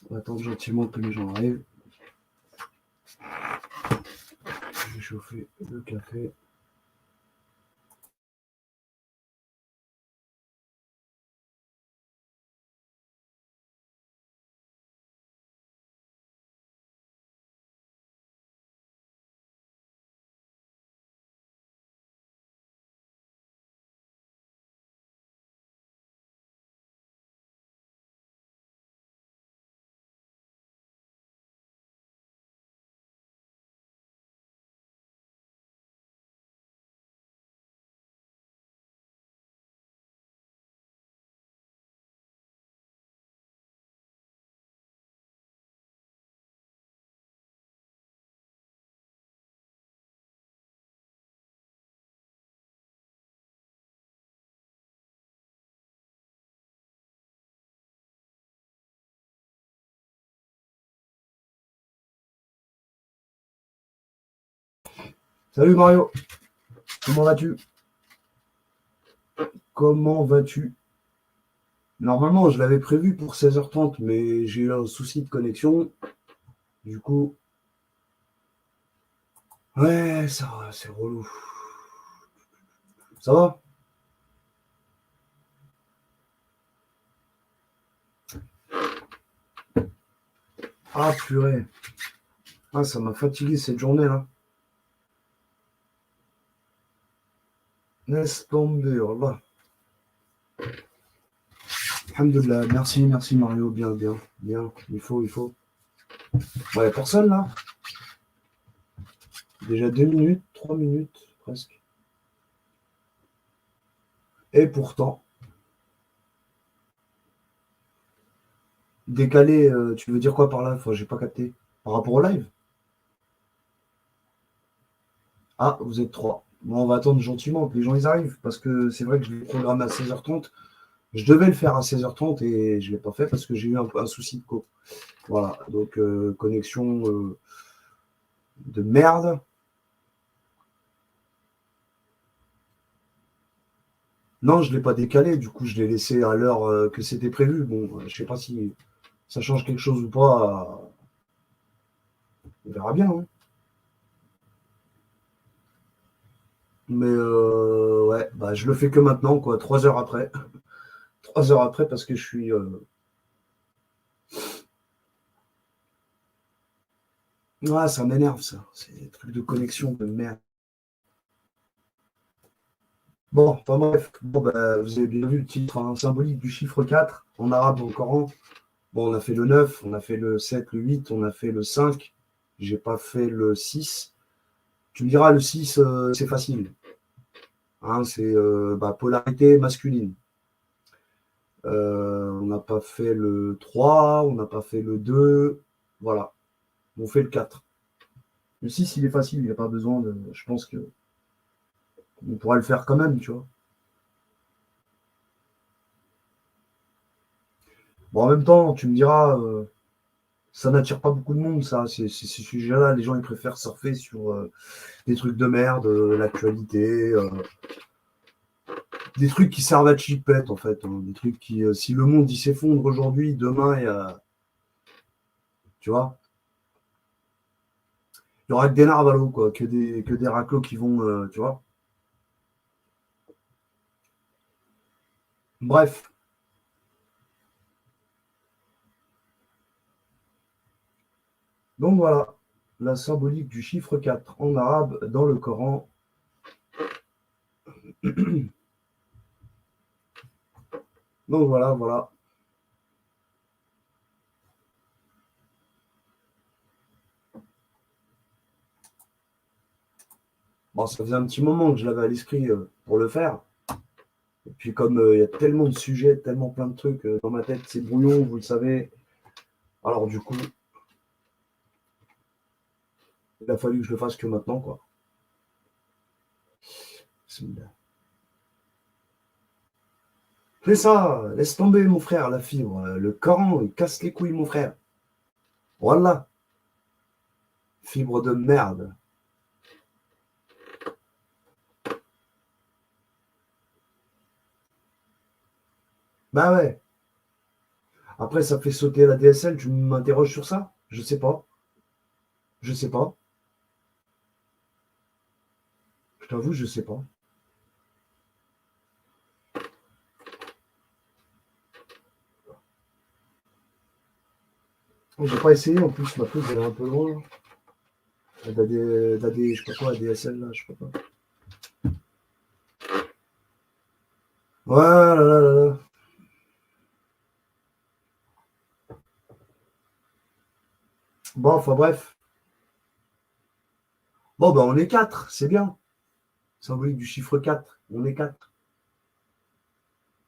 On va attendre gentiment que les gens arrivent. Je vais chauffer le café. Salut Mario, comment vas-tu? Comment vas-tu? Normalement, je l'avais prévu pour 16h30, mais j'ai eu un souci de connexion. Du coup, ouais, ça va, c'est relou. Ça va? Ah purée. Ah, ça m'a fatigué cette journée-là. Laisse tomber, là. Alhamdoulilah, merci, merci Mario, bien, bien, bien. Il faut. Ouais, personne là? Déjà 2 minutes, 3 minutes, presque. Et pourtant, décalé, tu veux dire quoi par là? Enfin, j'ai pas capté. Par rapport au live? Ah, vous êtes trois. Bon, on va attendre gentiment que les gens ils arrivent, parce que c'est vrai que je l'ai programmé à 16h30. Je devais le faire à 16h30 et je ne l'ai pas fait parce que j'ai eu un souci de co. Voilà, donc connexion de merde. Non, je ne l'ai pas décalé, du coup je l'ai laissé à l'heure que c'était prévu. Bon, je sais pas si ça change quelque chose ou pas. On verra bien, hein. Mais ouais, bah, je le fais que maintenant, quoi, 3 heures après. 3 heures après parce que je suis. Ouais, ça m'énerve ça. C'est des trucs de connexion de merde. Bon, enfin bref, bon, bah, vous avez bien vu le titre, hein, symbolique du chiffre 4 en arabe au Coran. Bon, on a fait le 9, on a fait le 7, le 8, on a fait le 5. J'ai pas fait le 6. Tu me diras, le 6, c'est facile. Hein, c'est bah, polarité masculine. On n'a pas fait le 3, on n'a pas fait le 2. Voilà, on fait le 4. Le 6, il est facile, il n'y a pas besoin de. Je pense que on pourra le faire quand même, tu vois. Bon, en même temps, tu me diras, ça n'attire pas beaucoup de monde, ça. Ces sujets-là, les gens, ils préfèrent surfer sur des trucs de merde, l'actualité, des trucs qui servent à chipette, en fait, hein. Des trucs qui, si le monde, il s'effondre aujourd'hui, demain, tu vois, il y aura que des narvalos, quoi, que des raclos qui vont, tu vois. Bref, donc voilà, la symbolique du chiffre 4 en arabe dans le Coran. Donc voilà, voilà. Bon, ça faisait un petit moment que je l'avais à l'esprit pour le faire. Et puis comme il y a tellement de sujets, tellement plein de trucs dans ma tête, c'est brouillon, vous le savez. Alors du coup, il a fallu que je le fasse que maintenant, quoi. Fais ça, laisse tomber mon frère, la fibre. Le Coran, il casse les couilles, mon frère. Voilà, fibre de merde. Bah ouais. Après, ça fait sauter la DSL, tu m'interroges sur ça? Je sais pas. Je sais pas. Je t'avoue, je sais pas. J'ai pas essayé en plus, ma prise elle est un peu loin. Je sais pas quoi, ADSL là, je sais pas quoi. Ouais, là, là, là, là. Bon, enfin bref. Bon, bah on est 4, c'est bien. Symbolique du chiffre 4. On est 4.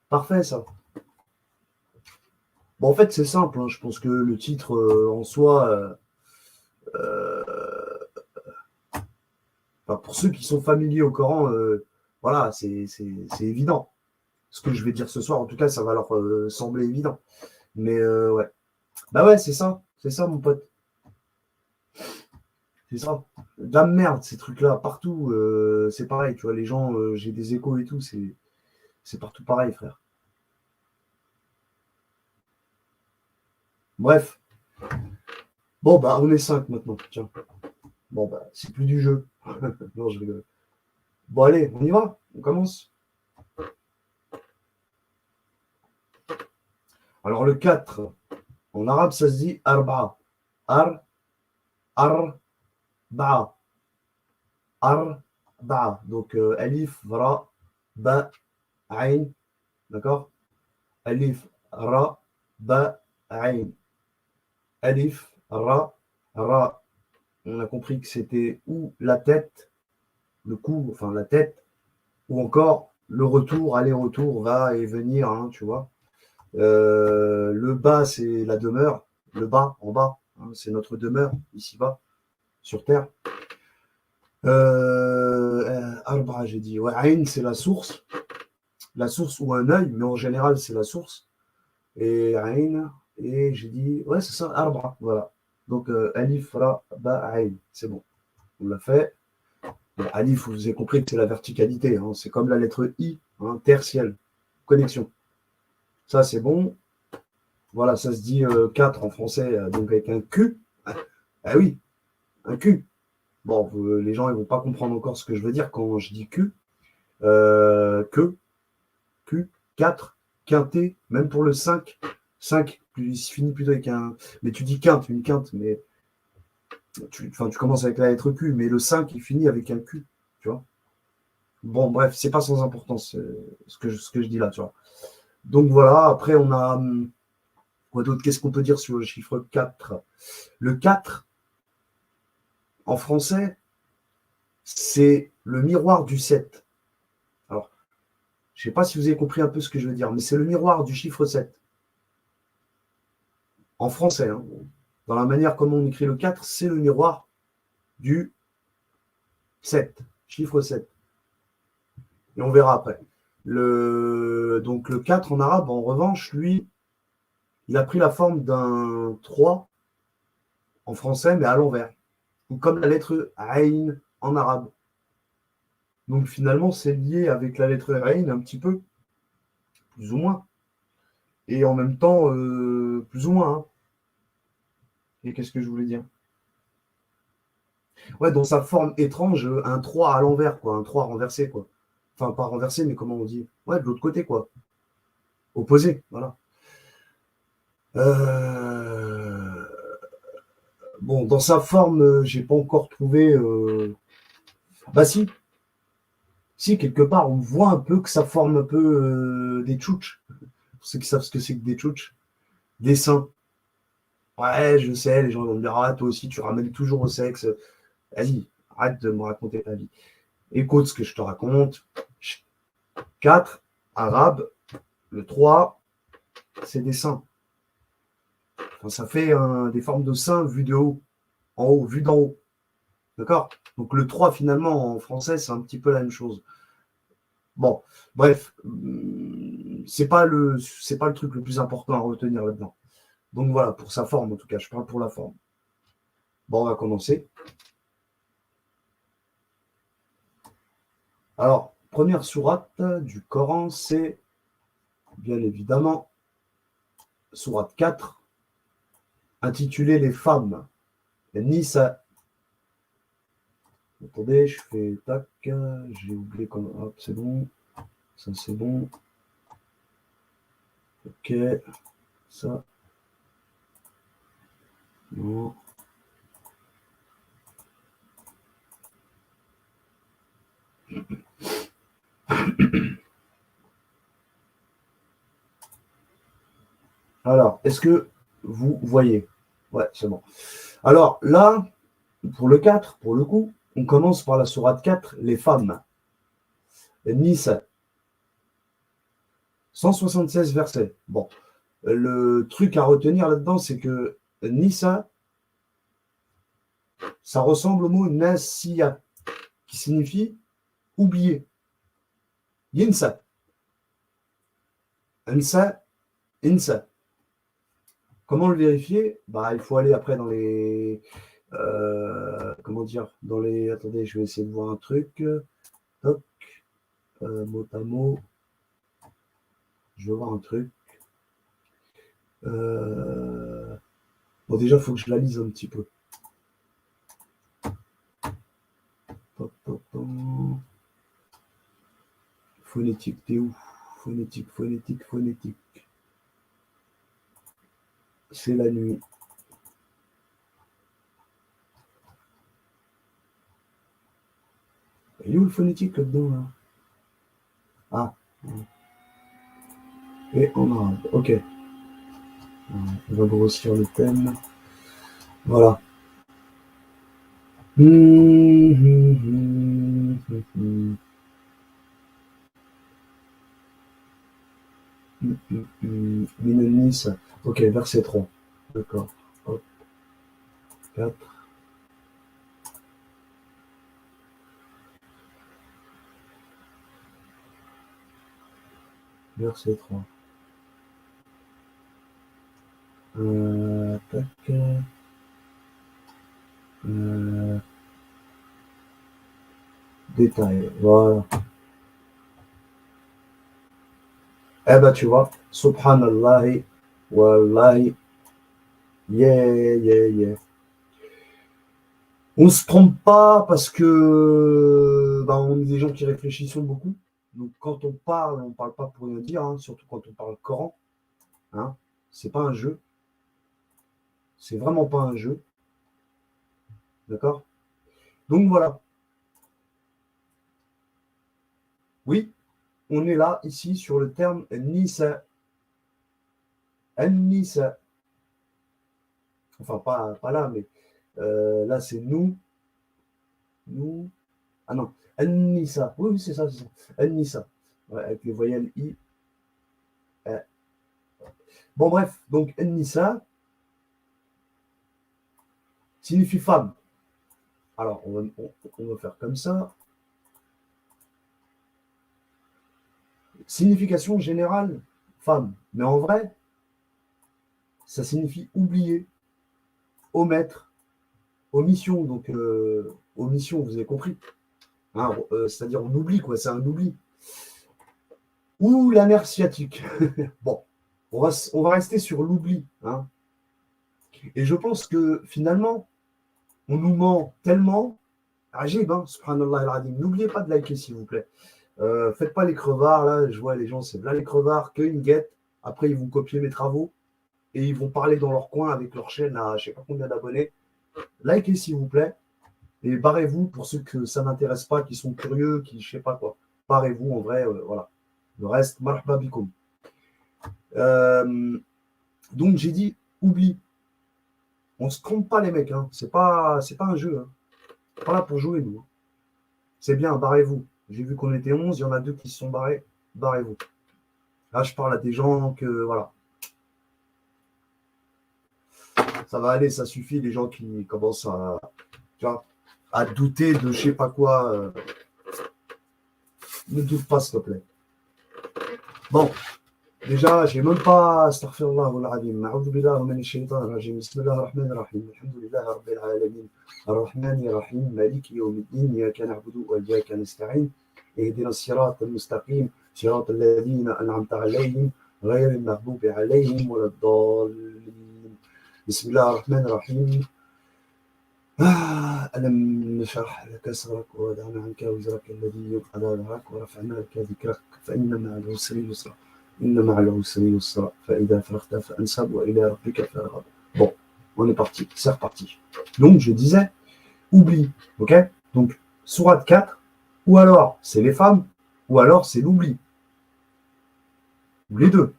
Parfait ça. Bon, en fait, c'est simple, hein. Je pense que le titre en soi, enfin, pour ceux qui sont familiers au Coran, voilà, c'est évident. Ce que je vais dire ce soir, en tout cas, ça va leur sembler évident. Mais ouais. Bah ouais, c'est ça, mon pote. C'est ça. De la merde, ces trucs-là, partout, c'est pareil, tu vois, les gens, j'ai des échos et tout, c'est partout pareil, frère. Bref, bon, bah, on est 5 maintenant, tiens. Bon, bah, c'est plus du jeu. Non, je rigole. Bon, allez, on y va, on commence. Alors, le 4 en arabe, ça se dit arba'a. Ar, arba'a. Arba'a. Donc, alif, ra, ba, ain, d'accord? Alif, ra, ba, ain. Alif, ra, ra. On a compris que c'était ou la tête, le cou, enfin la tête, ou encore le retour, aller-retour, va et venir, hein, tu vois. Le bas, c'est la demeure. Le bas, en bas, hein, c'est notre demeure, ici-bas, sur Terre. Arba, j'ai dit. Ouais, Ain, c'est la source ou un œil, mais en général, c'est la source. Et Ain, et j'ai dit, ouais, c'est ça, Arba, voilà. Donc, Alif, Ra, Ba, Ain, c'est bon. On l'a fait. Bon, Alif, vous avez compris que c'est la verticalité, hein, c'est comme la lettre I, hein, terre-ciel, connexion. Ça, c'est bon. Voilà, ça se dit 4 en français, donc avec un Q. Ah oui, un Q. Bon, les gens ils vont pas comprendre encore ce que je veux dire quand je dis Q. Que, Q, 4, quinté, même pour le 5. 5, il se finit plutôt avec un. Mais tu dis quinte, une quinte, mais tu commences avec la lettre Q, mais le 5, il finit avec un Q, tu vois. Bon, bref, c'est pas sans importance ce que je dis là, tu vois. Donc voilà, après on a. Quoi d'autre? Qu'est-ce qu'on peut dire sur le chiffre 4? Le 4, en français, c'est le miroir du 7. Alors, je ne sais pas si vous avez compris un peu ce que je veux dire, mais c'est le miroir du chiffre 7. En français, hein. Dans la manière comment on écrit le 4, c'est le miroir du 7, chiffre 7. Et on verra après. Donc le 4 en arabe, en revanche, lui, il a pris la forme d'un 3 en français, mais à l'envers. Ou comme la lettre Ain en arabe. Donc finalement, c'est lié avec la lettre Ain un petit peu, plus ou moins. Et en même temps, plus ou moins, hein. Et qu'est-ce que je voulais dire? Ouais, dans sa forme étrange, un 3 à l'envers, quoi. Un 3 renversé, quoi. Enfin, pas renversé, mais comment on dit? Ouais, de l'autre côté, quoi. Opposé, voilà. Euh, Bon, dans sa forme, j'ai pas encore trouvé. Bah si, si, quelque part, on voit un peu que ça forme un peu des tchouches. Pour ceux qui savent ce que c'est que des tchouches. Des seins. Ouais, je sais, les gens vont me dire, ah, toi aussi, tu ramènes toujours au sexe. Vas-y, arrête de me raconter ta vie. Écoute ce que je te raconte. 4, arabe. Le 3, c'est des seins. Enfin, ça fait des formes de seins vues de haut, en haut, vues d'en haut. D'accord? Donc le 3, finalement, en français, c'est un petit peu la même chose. Bon, bref, c'est pas le truc le plus important à retenir là-dedans. Donc voilà, pour sa forme, en tout cas, je parle pour la forme. Bon, on va commencer. Alors, première sourate du Coran, c'est bien évidemment sourate 4, intitulée Les femmes. Nisa. Attendez, je fais tac, j'ai oublié comment. Hop, c'est bon. Ça, c'est bon. Ok. Ça. Non. Alors, est-ce que vous voyez? Ouais, c'est bon. Alors là, pour le 4, pour le coup, on commence par la sourate 4, les femmes. Nisa. 176 versets. Bon, le truc à retenir là-dedans, c'est que Nisa, ça ressemble au mot Nasiya, qui signifie oublier. Yinsa. Insa, Insa. Comment le vérifier? Bah, il faut aller après dans les. Comment dire? Dans les. Attendez, je vais essayer de voir un truc. Toc. Mot à mot. Je vais voir un truc. Bon, déjà, il faut que je la lise un petit peu. Phonétique, t'es où? Phonétique, phonétique, phonétique. C'est la nuit. Il est où le phonétique là-dedans là? Ah. Et en arabe. Ok. On va grossir le thème. Voilà. Nice. Ok, verset 3. D'accord. Hop. 4. Verset 3. Tac. Détail. Voilà. Eh ben, tu vois, subhanallah, wallahi, yeah, yeah, yeah. On se trompe pas parce que bah, on est des gens qui réfléchissent beaucoup. Donc quand on parle pas pour rien dire, hein, surtout quand on parle Coran. Hein, c'est pas un jeu. C'est vraiment pas un jeu. D'accord? Donc voilà. Oui, on est là, ici, sur le terme Nisa. Nisa. Enfin, pas là, mais là, c'est nous. Nous. Ah non, An-Nisa. Oui, oui, c'est ça, c'est ça. An-Nisa. Ouais, avec les voyelles I. Bon, bref, donc An-Nisa signifie femme. Alors, on va faire comme ça. Signification générale, femme. Mais en vrai, ça signifie oublier, omettre, omission. Donc, omission, vous avez compris. Hein, c'est-à-dire, on oublie, quoi. C'est un oubli. Ou la nerf sciatique. Bon, on va rester sur l'oubli. Hein. Et je pense que finalement, on nous ment tellement. Ajib, hein, subhanallah al-adim. N'oubliez pas de liker, s'il vous plaît. Faites pas les crevards, là. Je vois les gens, c'est là les crevards, qu'ils me guettent. Après, ils vont copier mes travaux et ils vont parler dans leur coin avec leur chaîne à je sais pas combien d'abonnés. Likez, s'il vous plaît. Et barrez-vous pour ceux que ça n'intéresse pas, qui sont curieux, qui je sais pas quoi. Barrez-vous, en vrai, voilà. Le reste, marhaba bikoum. Donc, j'ai dit, oublie. On se trompe pas, les mecs. Hein. C'est pas un jeu. Hein. Pas là pour jouer, nous. Hein. C'est bien, barrez-vous. J'ai vu qu'on était 11, il y en a 2 qui se sont barrés. Barrez-vous. Là, je parle à des gens que, voilà. Ça va aller, ça suffit, les gens qui commencent à, tu vois, à douter de je sais pas quoi. Ne doute pas, s'il te plaît. Bon, déjà, j'ai même pas astaghfirullah wal azim. A'udhu billahi minash shaitanir rajim. Bismillahir rahmanir rahim. Alhamdulillahi rabbil alamin. Ar-rahmanir rahim. Maliki yawmiddin. Iyyaka na'budu wa iyyaka nasta'in. Ihdina as-siratal mustaqim. Siratal ladzina an'amta 'alayhim غير المغضوب عليهم ولا الضالين بسم الله الرحمن الرحيم ألم نشرح لك صدرك ووضعنا عنك وزرك الذي ينقض ظهرك ورفعنا لك ذكرك فإن مع العسر يسرا إن مع العسر يسرا فإذا فرغت فأنصب وإلى ربك فارغب. Bon, on est parti, c'est reparti. Donc je disais, oubli, ok? Donc sourate 4, ou alors c'est les femmes, ou alors c'est l'oubli. Ou les deux.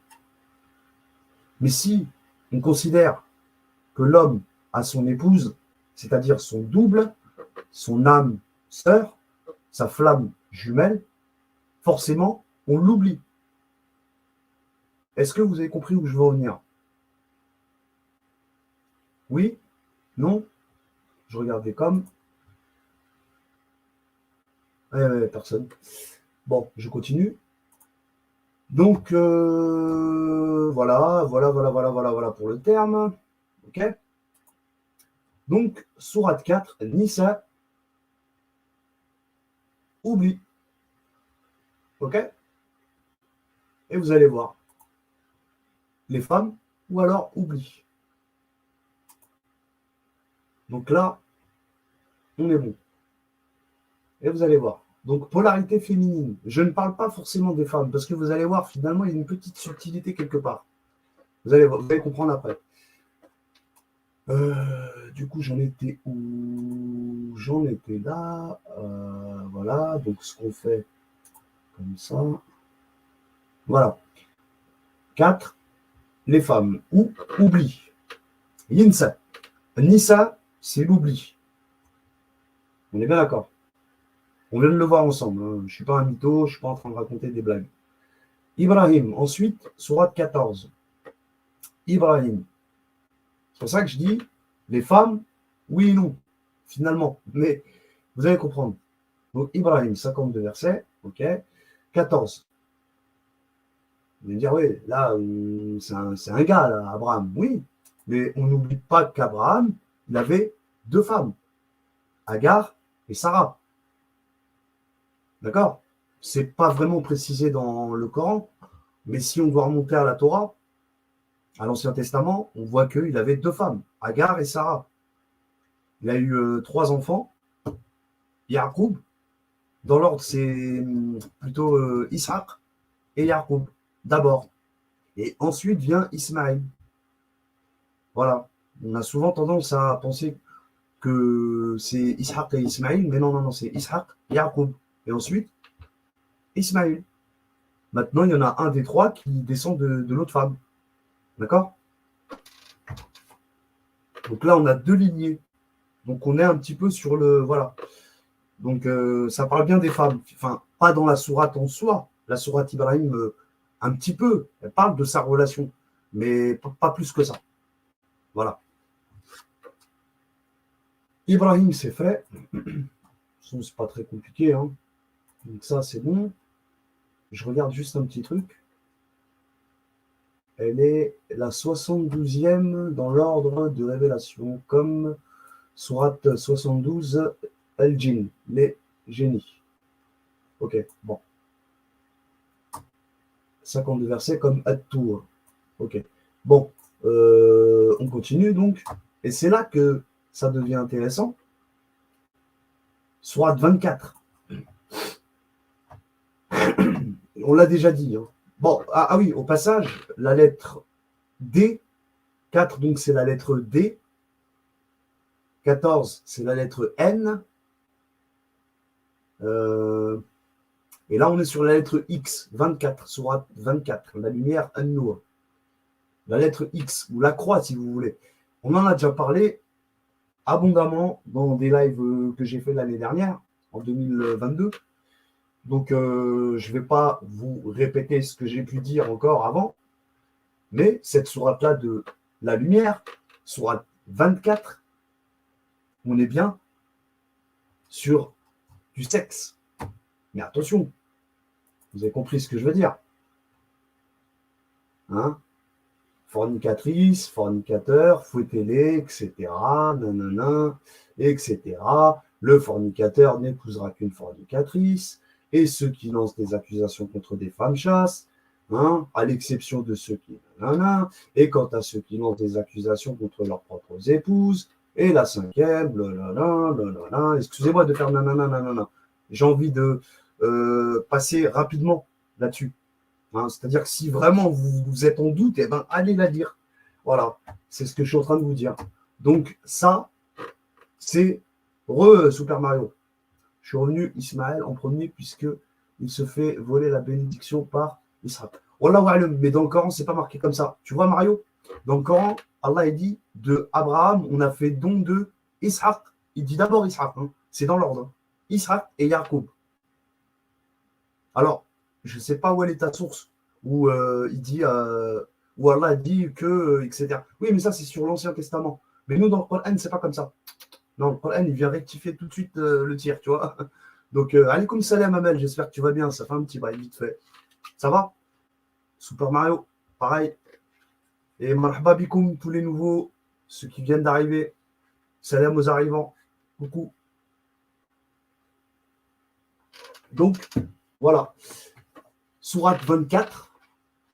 Mais si on considère que l'homme a son épouse, c'est-à-dire son double, son âme sœur, sa flamme jumelle, forcément, on l'oublie. Est-ce que vous avez compris où je veux en venir? Oui? Non? Je regardais comme. Personne. Bon, je continue. Donc, voilà pour le terme. Ok? Donc, sourate 4, Nisa, oublie. Ok? Et vous allez voir. Les femmes, ou alors oublie. Donc là, on est bon. Et vous allez voir. Donc, polarité féminine. Je ne parle pas forcément des femmes, parce que vous allez voir, finalement, il y a une petite subtilité quelque part. Vous allez comprendre après. Du coup, j'en étais où? J'en étais là. Voilà. Donc, ce qu'on fait comme ça. Voilà. 4. Les femmes. Ou oubli. Yinsa. Nissa, c'est l'oubli. On est bien d'accord. On vient de le voir ensemble. Hein. Je ne suis pas un mytho, je ne suis pas en train de raconter des blagues. Ibrahim. Ensuite, sourate 14. Ibrahim. C'est pour ça que je dis, les femmes, oui et non, finalement. Mais vous allez comprendre. Donc, Ibrahim, 52 versets. OK. 14. Vous allez dire, oui, là, c'est un gars, là, Abraham. Oui, mais on n'oublie pas qu'Abraham, il avait deux femmes, Agar et Sarah. D'accord? C'est pas vraiment précisé dans le Coran, mais si on doit remonter à la Torah, à l'Ancien Testament, on voit qu'il avait deux femmes, Agar et Sarah. Il a eu 3 enfants, Yacoub. Dans l'ordre, c'est plutôt Ishaq et Yacoub, d'abord. Et ensuite vient Ismaël. Voilà. On a souvent tendance à penser que c'est Ishaq et Ismaël, mais non, c'est Ishaq, Yacoub. Et ensuite, Ismaël. Maintenant, il y en a un des 3 qui descend de l'autre femme. D'accord? Donc là, on a 2 lignées. Donc on est un petit peu sur le. Voilà. Donc ça parle bien des femmes. Enfin, pas dans la sourate en soi. La sourate Ibrahim, un petit peu. Elle parle de sa relation. Mais pas plus que ça. Voilà. Ibrahim, c'est fait. C'est pas très compliqué. Hein. Donc ça, c'est bon. Je regarde juste un petit truc. Elle est la 72e dans l'ordre de révélation, comme sourate 72, Al-Jinn, les génies. Ok, bon. 52 versets comme At-Tour. Ok. Bon, on continue donc. Et c'est là que ça devient intéressant. Sourate 24. On l'a déjà dit. Hein. Bon, ah oui, au passage, la lettre D, 4, donc c'est la lettre D. 14, c'est la lettre N. Et là, on est sur la lettre X, 24, sourate 24, la lumière An-Nur. La lettre X, ou la croix, si vous voulez. On en a déjà parlé abondamment dans des lives que j'ai fait l'année dernière, en 2022. Donc, je ne vais pas vous répéter ce que j'ai pu dire encore avant, mais cette sourate-là de la lumière, sourate 24, on est bien sur du sexe. Mais attention, vous avez compris ce que je veux dire. Hein? Fornicatrice, fornicateur, fouettez-les, etc. Nanana, etc. Le fornicateur n'épousera qu'une fornicatrice, et ceux qui lancent des accusations contre des femmes chassent, hein, à l'exception de ceux qui nanana, et quant à ceux qui lancent des accusations contre leurs propres épouses, et la cinquième, blablabla, excusez-moi de faire nanana, nanana. J'ai envie de passer rapidement là-dessus. Hein, c'est-à-dire que si vraiment vous êtes en doute, eh ben, allez la lire. Voilà, c'est ce que je suis en train de vous dire. Donc ça, c'est Super Mario. Je suis revenu Ismaël en premier puisque il se fait voler la bénédiction par Israël. Wallahu a'lam, mais dans le Coran, c'est pas marqué comme ça. Tu vois, Mario, dans le Coran, Allah a dit de Abraham, on a fait don de Ishaq. Il dit d'abord Ishaq, hein. C'est dans l'ordre. Hein. Ishaq et Yacoub. Alors, je ne sais pas où elle est ta source, où il dit, où Allah dit que, etc. Oui, mais ça, c'est sur l'Ancien Testament. Mais nous, dans le Coran, c'est pas comme ça. Non, le Coran, il vient rectifier tout de suite le tir, tu vois. Donc, alaikum salam, Amel, j'espère que tu vas bien. Ça fait un petit bail vite fait. Ça va? Super Mario, pareil. Et marhaba bikoum, tous les nouveaux, ceux qui viennent d'arriver. Salam aux arrivants. Coucou. Donc, voilà. Sourate 24,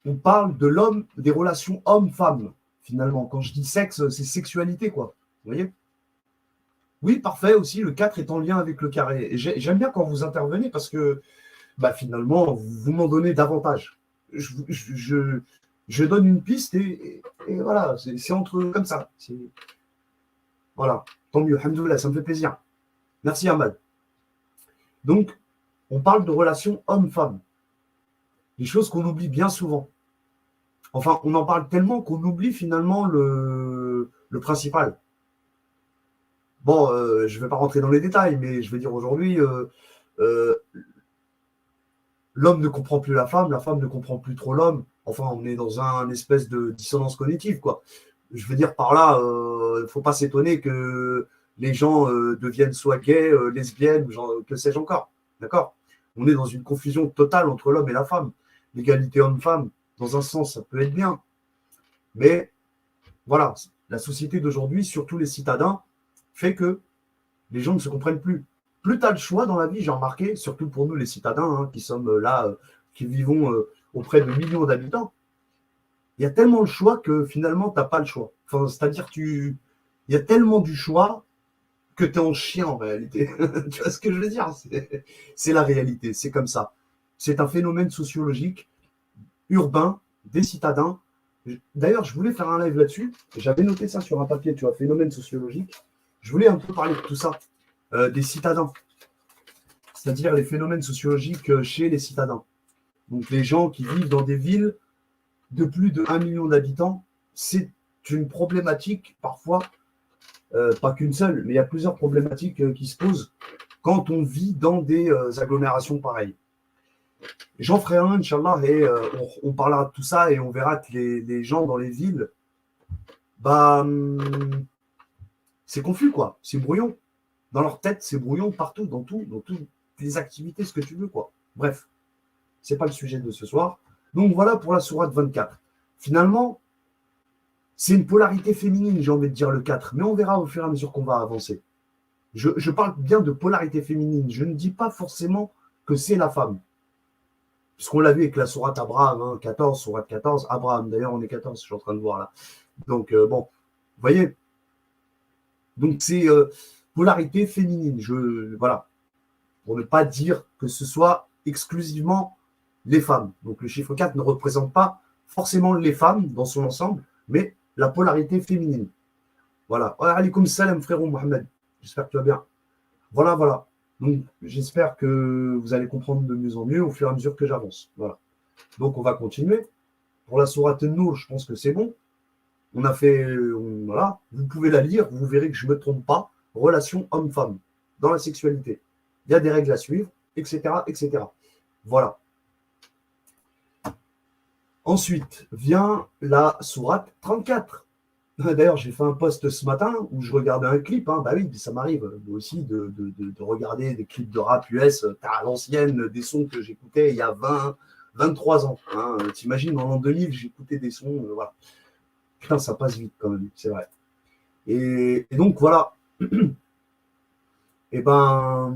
on parle de l'homme, des relations homme-femme, finalement. Quand je dis sexe, c'est sexualité, quoi. Vous voyez? Oui, parfait aussi, le 4 est en lien avec le carré. Et j'aime bien quand vous intervenez parce que bah, finalement, vous m'en donnez davantage. Je donne une piste et voilà, c'est entre comme ça. Voilà, tant mieux, alhamdoulilah, ça me fait plaisir. Merci Ahmad. Donc, on parle de relations homme-femme. Des choses qu'on oublie bien souvent. Enfin, on en parle tellement qu'on oublie finalement le principal. Bon, je ne vais pas rentrer dans les détails, mais je vais dire aujourd'hui, euh, l'homme ne comprend plus la femme ne comprend plus trop l'homme. Enfin, on est dans un espèce de dissonance cognitive, quoi. Je veux dire par là, il ne faut pas s'étonner que les gens deviennent soit gays, lesbiennes, que sais-je encore. D'accord? On est dans une confusion totale entre l'homme et la femme. L'égalité homme-femme, dans un sens, ça peut être bien. Mais voilà, la société d'aujourd'hui, surtout les citadins, fait que les gens ne se comprennent plus. Plus tu as le choix dans la vie, j'ai remarqué, surtout pour nous les citadins, hein, qui sommes là, qui vivons auprès de millions d'habitants, il y a tellement le choix que finalement, tu n'as pas le choix. Enfin, c'est-à-dire, il y a tellement du choix que tu es en chien en réalité. Tu vois ce que je veux dire? C'est la réalité, c'est comme ça. C'est un phénomène sociologique, urbain, des citadins. D'ailleurs, je voulais faire un live là-dessus. J'avais noté ça sur un papier, tu vois, phénomène sociologique. Je voulais un peu parler de tout ça, des citadins, c'est-à-dire les phénomènes sociologiques chez les citadins. Donc les gens qui vivent dans des villes de plus de 1 million d'habitants, c'est une problématique parfois, pas qu'une seule, mais il y a plusieurs problématiques qui se posent quand on vit dans des agglomérations pareilles. J'en ferai un, Inch'Allah, et on parlera de tout ça et on verra que les gens dans les villes, bah, c'est confus, quoi. C'est brouillon. Dans leur tête, c'est brouillon partout, dans toutes les activités, ce que tu veux, quoi. Bref, c'est pas le sujet de ce soir. Donc voilà pour la sourate 24. Finalement, c'est une polarité féminine, j'ai envie de dire le 4, mais on verra au fur et à mesure qu'on va avancer. Je parle bien de polarité féminine. Je ne dis pas forcément que c'est la femme. Puisqu'on l'a vu avec la sourate Abraham, hein, 14, sourate 14, Abraham. D'ailleurs, on est 14, je suis en train de voir là. Donc, bon, vous voyez. Donc, c'est polarité féminine. Voilà. Pour ne pas dire que ce soit exclusivement les femmes. Donc, le chiffre 4 ne représente pas forcément les femmes dans son ensemble, mais la polarité féminine. Voilà. Alaykoum salam, frérot Mohamed. J'espère que tu vas bien. Voilà, voilà. Donc, j'espère que vous allez comprendre de mieux en mieux au fur et à mesure que j'avance. Voilà. Donc, on va continuer. Pour la sourate Nour, je pense que c'est bon. On a fait, voilà. Vous pouvez la lire, vous verrez que je ne me trompe pas. Relation homme-femme dans la sexualité. Il y a des règles à suivre, etc., etc. Voilà. Ensuite vient la sourate 34. D'ailleurs, j'ai fait un post ce matin où je regardais un clip. Hein. Bah oui, ça m'arrive aussi de regarder des clips de rap US à l'ancienne, des sons que j'écoutais il y a 23 ans. Hein. T'imagines, en l'an 2000, j'écoutais des sons. Voilà. Putain, ça passe vite quand même, c'est vrai. Et donc, voilà. Et ben,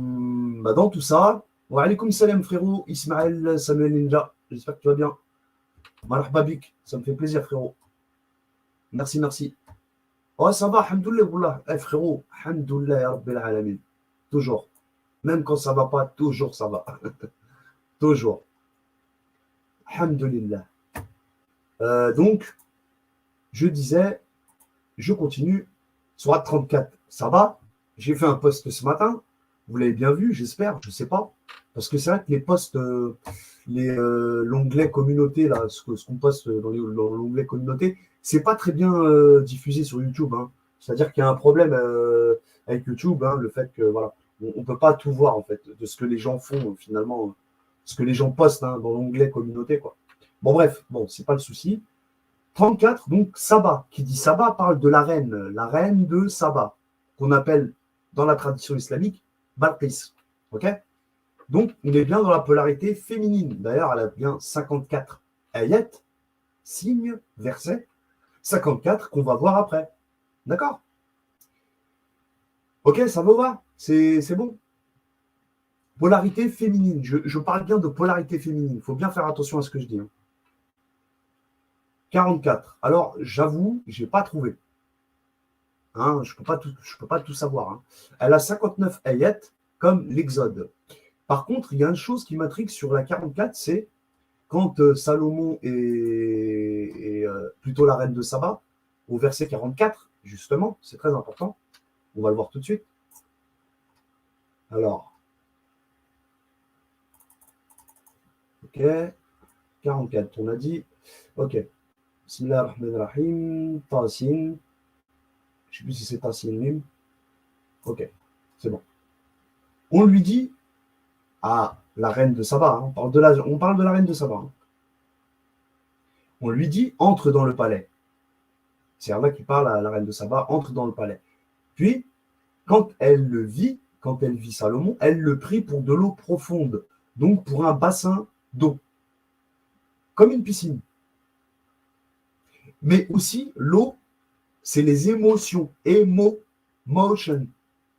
dans tout ça, wa alaykoum salam, frérot Ismaël Samuel Ninja. J'espère que tu vas bien. Marhaba bik, ça me fait plaisir, frérot. Merci, merci. Oh, ça va, alhamdoulilah, wallah. Eh, frérot, alhamdoulilah, ya Rabbil alamin. Toujours. Même quand ça va pas, toujours ça va. Toujours. Alhamdoulilah. Donc, je disais, je continue. Sourate 34, ça va. J'ai fait un post ce matin. Vous l'avez bien vu, j'espère, je ne sais pas. Parce que c'est vrai que les posts, l'onglet communauté, là, ce qu'on poste dans l'onglet communauté, c'est pas très bien diffusé sur YouTube, hein. C'est-à-dire qu'il y a un problème avec YouTube, hein, le fait que voilà, on ne peut pas tout voir en fait de ce que les gens font finalement, ce que les gens postent hein, dans l'onglet communauté, quoi. Bon bref, bon, c'est pas le souci. 34, donc Saba. Qui dit Saba parle de la reine de Saba, qu'on appelle dans la tradition islamique Balqis. Ok. Donc, on est bien dans la polarité féminine. D'ailleurs, elle a bien 54 ayat, signes, versets, 54 qu'on va voir après. D'accord? Ok, ça me va? C'est bon? Polarité féminine. Je parle bien de polarité féminine. Il faut bien faire attention à ce que je dis. Hein. 44. Alors, j'avoue, je n'ai pas trouvé. Hein, je ne peux pas tout savoir. Hein. Elle a 59 ayat, comme l'Exode. Par contre, il y a une chose qui m'intrigue sur la 44, c'est quand Salomon est plutôt la reine de Saba, au verset 44, justement, c'est très important. On va le voir tout de suite. Alors, ok, 44, on a dit, ok. Bismillah ar-Rahman ar-Rahim, Tassin. Je ne sais plus si c'est Tassin Mim. Ok, c'est bon. On lui dit à la reine de Saba, hein, on parle de la reine de Saba. Hein. On lui dit entre dans le palais. C'est Allah qui parle à la reine de Saba, entre dans le palais. Puis, quand elle vit Salomon, elle le prie pour de l'eau profonde, donc pour un bassin d'eau, comme une piscine. Mais aussi, l'eau, c'est les émotions. Motion.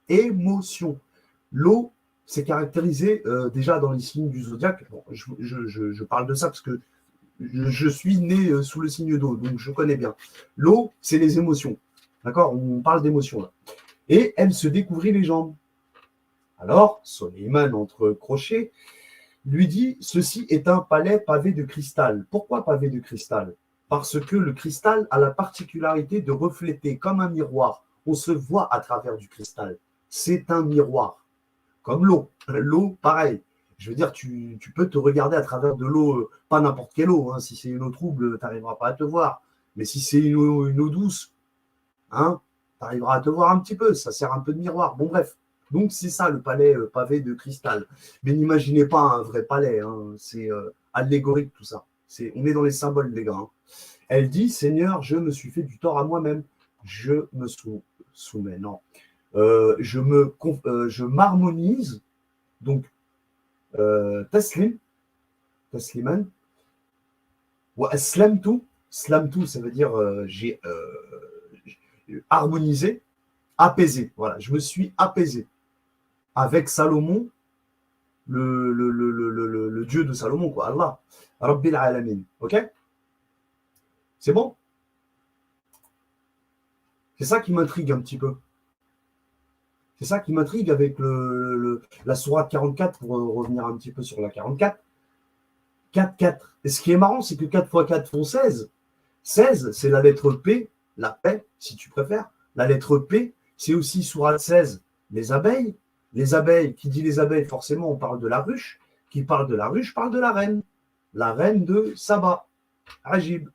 Émotion. L'eau, c'est caractérisé déjà dans les signes du zodiaque. Bon, je parle de ça parce que je suis né sous le signe d'eau, donc je connais bien. L'eau, c'est les émotions. D'accord? On parle d'émotions là. Et elle se découvrit les jambes. Alors, Soleiman, entre crochets, lui dit « Ceci est un palais pavé de cristal. » Pourquoi pavé de cristal? Parce que le cristal a la particularité de refléter comme un miroir. On se voit à travers du cristal. C'est un miroir. Comme l'eau. L'eau, pareil. Je veux dire, tu peux te regarder à travers de l'eau, pas n'importe quelle eau. Hein. Si c'est une eau trouble, tu n'arriveras pas à te voir. Mais si c'est une eau douce, hein, tu arriveras à te voir un petit peu. Ça sert un peu de miroir. Bon, bref. Donc, c'est ça le palais pavé de cristal. Mais n'imaginez pas un vrai palais. Hein. C'est allégorique tout ça. On est dans les symboles, les gars. Hein. Elle dit, Seigneur, je me suis fait du tort à moi-même. Je me soumets. Non. Je m'harmonise. Donc, tasliman. Wa aslamtu. Slamtu, ça veut dire j'ai harmonisé, apaisé. Voilà, je me suis apaisé avec Salomon, le Dieu de Salomon, quoi, Allah, Rabbil Alamin. Ok? C'est bon? C'est ça qui m'intrigue un petit peu. C'est ça qui m'intrigue avec la sourate 44, pour revenir un petit peu sur la 44. 4, 4. Et ce qui est marrant, c'est que 4 fois 4 font 16. 16, c'est la lettre P, la paix, si tu préfères. La lettre P, c'est aussi sourate 16, les abeilles. Les abeilles, qui dit les abeilles, forcément, on parle de la ruche. Qui parle de la ruche, parle de la reine. La reine de Saba. Ajib.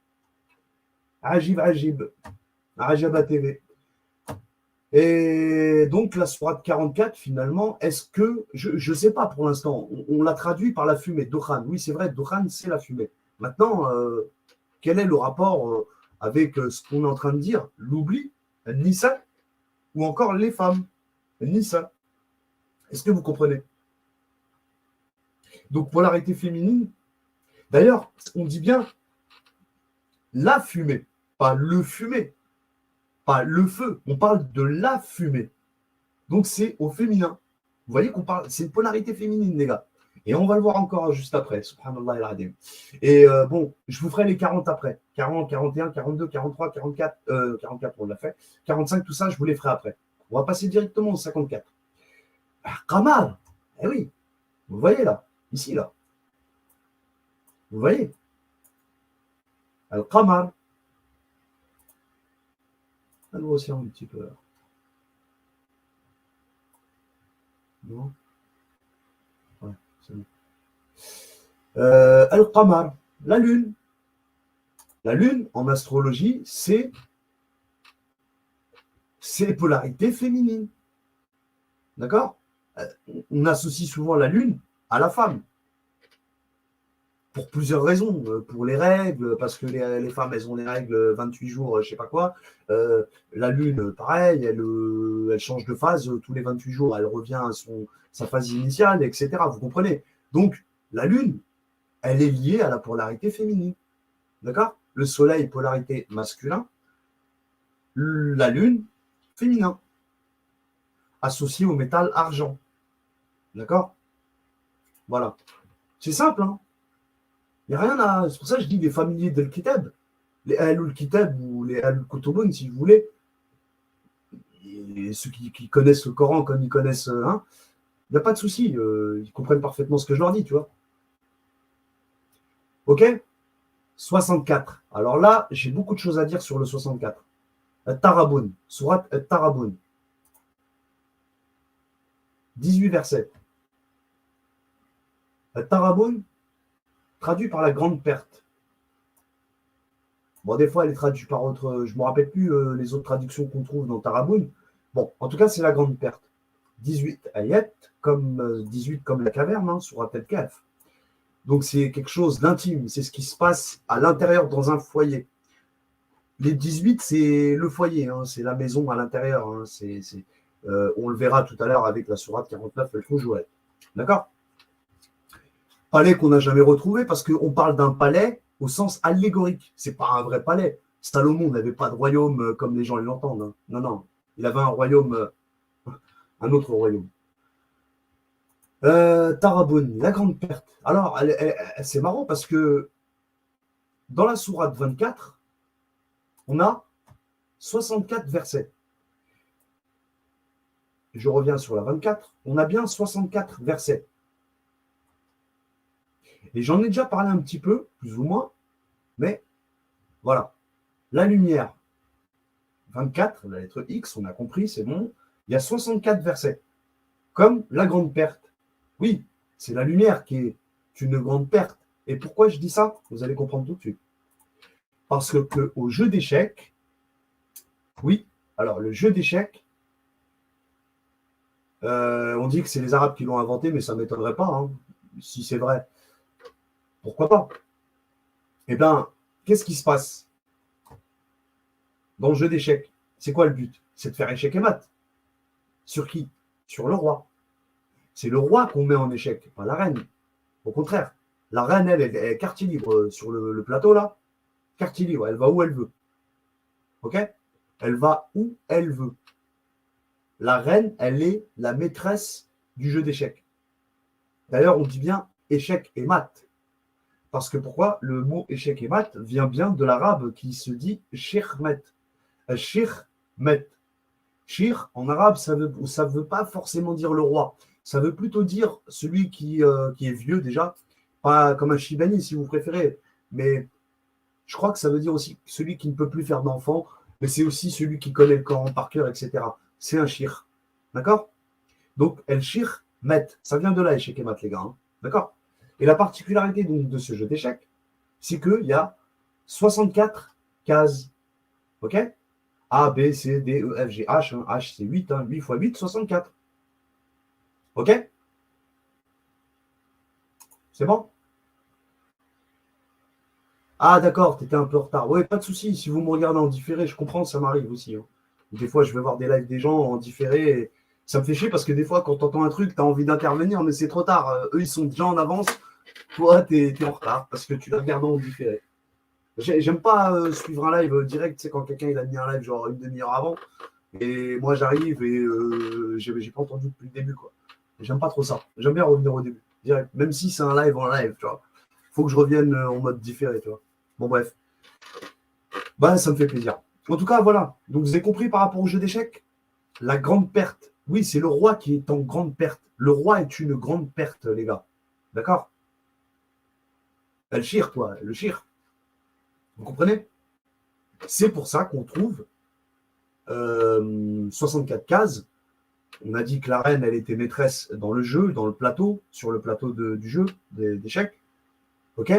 Ajib, Ajib. Ajaba TV. Et donc, la sourate 44, finalement, est-ce que, je ne sais pas pour l'instant, on l'a traduit par la fumée, Dokhan. Oui, c'est vrai, Dokhan, c'est la fumée. Maintenant, quel est le rapport avec ce qu'on est en train de dire? L'oubli, Nissa, ou encore les femmes, Nissa. Est-ce que vous comprenez? Donc, polarité féminine. D'ailleurs, on dit bien la fumée, pas le fumé, pas le feu. On parle de la fumée. Donc, c'est au féminin. Vous voyez qu'on parle, c'est une polarité féminine, les gars. Et on va le voir encore juste après, subhanallah al-adim. Et bon, je vous ferai les 40 après. 40, 41, 42, 43, 44, 44 on l'a fait. 45, tout ça, je vous les ferai après. On va passer directement au 54. Ah, Qamar, eh oui, vous voyez là, ici là. Vous voyez Al-Qamar. On va grossir un petit peu là. Non. Ouais, c'est bon. Al-Qamar, la lune. La lune, en astrologie, c'est polarité féminine. D'accord? On associe souvent la lune à la femme. Pour plusieurs raisons. Pour les règles, parce que les femmes, elles ont les règles 28 jours, je sais pas quoi. La lune, pareil, elle change de phase tous les 28 jours. Elle revient à sa phase initiale, etc. Vous comprenez? Donc, la lune, elle est liée à la polarité féminine. D'accord? Le soleil, polarité masculin. La lune, féminin. Associé au métal argent. D'accord? Voilà. C'est simple, hein? Il n'y a rien à. C'est pour ça que je dis les familiers del Kitab, les Ahlul Kitab ou les Ahlul Kutubun, si vous voulez, et ceux qui connaissent le Coran comme ils connaissent, hein, il n'y a pas de souci, ils comprennent parfaitement ce que je leur dis, tu vois. Ok? 64. Alors là, j'ai beaucoup de choses à dire sur le 64. Taraboun, Surat Taraboun. 18 versets. Taraboun, traduit par la grande perte. Bon, des fois, elle est traduite par autre. Je ne me rappelle plus les autres traductions qu'on trouve dans Taraboun. Bon, en tout cas, c'est la grande perte. 18 ayat, comme 18 comme la caverne, hein, sur Atel Kaf. Donc, c'est quelque chose d'intime. C'est ce qui se passe à l'intérieur dans un foyer. Les 18, c'est le foyer, hein, c'est la maison à l'intérieur. Hein, on le verra tout à l'heure avec la sourate 49, le Foujoua. D'accord? Palais qu'on n'a jamais retrouvé parce qu'on parle d'un palais au sens allégorique. C'est pas un vrai palais. Salomon n'avait pas de royaume comme les gens l'entendent. Hein. Non, non. Il avait un royaume, un autre royaume. Taraboun, la grande perte. Alors, c'est marrant parce que dans la sourate 24, on a 64 versets. Je reviens sur la 24. On a bien 64 versets. Et j'en ai déjà parlé un petit peu, plus ou moins, mais voilà. La lumière, 24, la lettre X, on a compris, c'est bon. Il y a 64 versets. Comme la grande perte. Oui, c'est la lumière qui est une grande perte. Et pourquoi je dis ça? Vous allez comprendre tout de suite. Parce que au jeu d'échecs, oui, alors le jeu d'échecs, on dit que c'est les Arabes qui l'ont inventé, mais ça ne m'étonnerait pas, hein, si c'est vrai. Pourquoi pas? Eh bien, qu'est-ce qui se passe dans le jeu d'échecs? C'est quoi le but? C'est de faire échec et mat. Sur qui? Sur le roi. C'est le roi qu'on met en échec, pas la reine. Au contraire, la reine, elle est quartier libre sur le plateau, là. Quartier libre, elle va où elle veut. OK? Elle va où elle veut. La reine, elle est la maîtresse du jeu d'échecs. D'ailleurs, on dit bien échec et mat. Parce que pourquoi? Le mot échec et mat vient bien de l'arabe qui se dit shirmet. Shirmet. Shir, en arabe, ça veut pas forcément dire le roi. Ça veut plutôt dire celui qui est vieux déjà, pas comme un shibani si vous préférez, mais je crois que ça veut dire aussi celui qui ne peut plus faire d'enfant, mais c'est aussi celui qui connaît le Coran par cœur, etc. C'est un shir. D'accord? Donc, el shir met. Ça vient de là, échec et mat, les gars. Hein. D'accord? Et la particularité donc, de ce jeu d'échecs, c'est qu'il y a 64 cases. OK? A, B, C, D, E, F, G, H. Hein. H, c'est 8. Hein. 8 x 8, 64. OK? C'est bon? Ah, d'accord, tu étais un peu en retard. Oui, pas de souci. Si vous me regardez en différé, je comprends, ça m'arrive aussi. Hein. Des fois, je vais voir des lives des gens en différé. Et ça me fait chier parce que des fois, quand tu entends un truc, tu as envie d'intervenir, mais c'est trop tard. Eux, ils sont déjà en avance. Toi, tu es en retard parce que tu l'as regardé en différé. J'aime pas suivre un live direct, c'est quand quelqu'un il a mis un live genre une demi-heure avant. Et moi, j'arrive et j'ai pas entendu depuis le début. Quoi. J'aime pas trop ça. J'aime bien revenir au début. direct. Même si c'est un live en live, tu vois. Faut que je revienne en mode différé, tu vois. Bon, bref. Bah, ça me fait plaisir. En tout cas, voilà. Donc, vous avez compris par rapport au jeu d'échecs, la grande perte. Oui, c'est le roi qui est en grande perte. Le roi est une grande perte, les gars. D'accord? Le shir, toi, le shir. Vous comprenez? C'est pour ça qu'on trouve 64 cases. On a dit que la reine, elle était maîtresse dans le jeu, dans le plateau, sur le plateau du jeu d'échecs. Ok?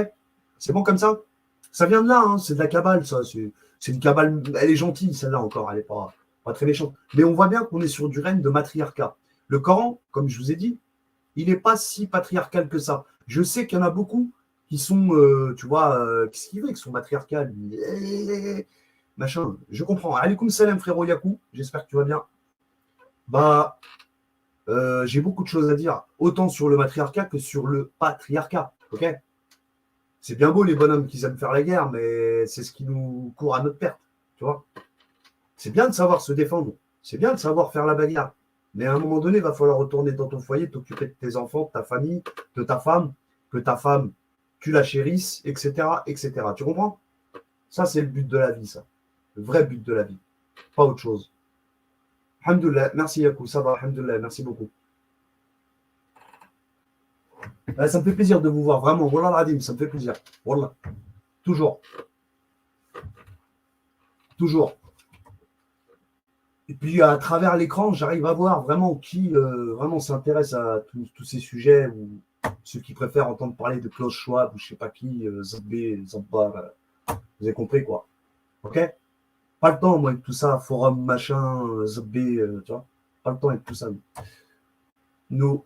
C'est bon comme ça? Ça vient de là, hein, c'est de la cabale, ça. C'est une cabale, elle est gentille, celle-là encore, elle n'est pas très méchante. Mais on voit bien qu'on est sur du règne de matriarcat. Le Coran, comme je vous ai dit, il n'est pas si patriarcal que ça. Je sais qu'il y en a beaucoup qui sont, tu vois, qu'est-ce qu'ils veulent, qui sont matriarcales, machin. Je comprends. Alaikum salam, frérot Yakou, j'espère que tu vas bien. Bah, j'ai beaucoup de choses à dire, autant sur le matriarcat que sur le patriarcat, ok? C'est bien beau les bonhommes qui aiment faire la guerre, mais c'est ce qui nous court à notre perte, tu vois. C'est bien de savoir se défendre, c'est bien de savoir faire la bagarre, mais à un moment donné, il va falloir retourner dans ton foyer, t'occuper de tes enfants, de ta famille, de ta femme, que ta femme, tu la chérisses, etc., etc. Tu comprends? Ça, c'est le but de la vie, ça. Le vrai but de la vie, pas autre chose. Alhamdoulilah, merci Yakou, ça va, alhamdoulilah, merci beaucoup. Ça me fait plaisir de vous voir, vraiment. Wallah al-Adim, ça me fait plaisir. Wallah. Toujours. Toujours. Et puis, à travers l'écran, j'arrive à voir vraiment qui vraiment s'intéresse à tous ces sujets ou ceux qui préfèrent entendre parler de Klaus Schwab ou je sais pas qui, Zabé, Zabbar. Vous avez compris, quoi. OK? Pas le temps, moi, avec tout ça, forum, machin, Zabé, tu vois. Pas le temps avec tout ça. Nous,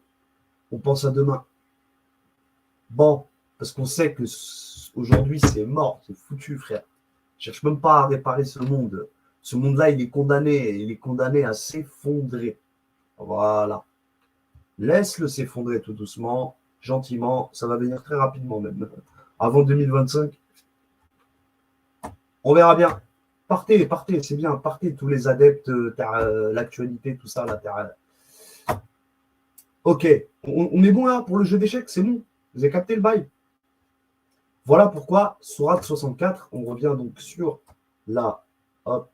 on pense à demain. Bon, parce qu'on sait que aujourd'hui, c'est mort, c'est foutu, frère. Je cherche même pas à réparer ce monde. Ce monde-là, il est condamné à s'effondrer. Voilà. Laisse-le s'effondrer tout doucement, gentiment. Ça va venir très rapidement même. Avant 2025, on verra bien. Partez, partez, c'est bien. Partez tous les adeptes, l'actualité, tout ça. Ok, on est bon là pour le jeu d'échecs, c'est bon. Vous avez capté le bail. Voilà pourquoi, Sourate 64, on revient donc sur la. Hop.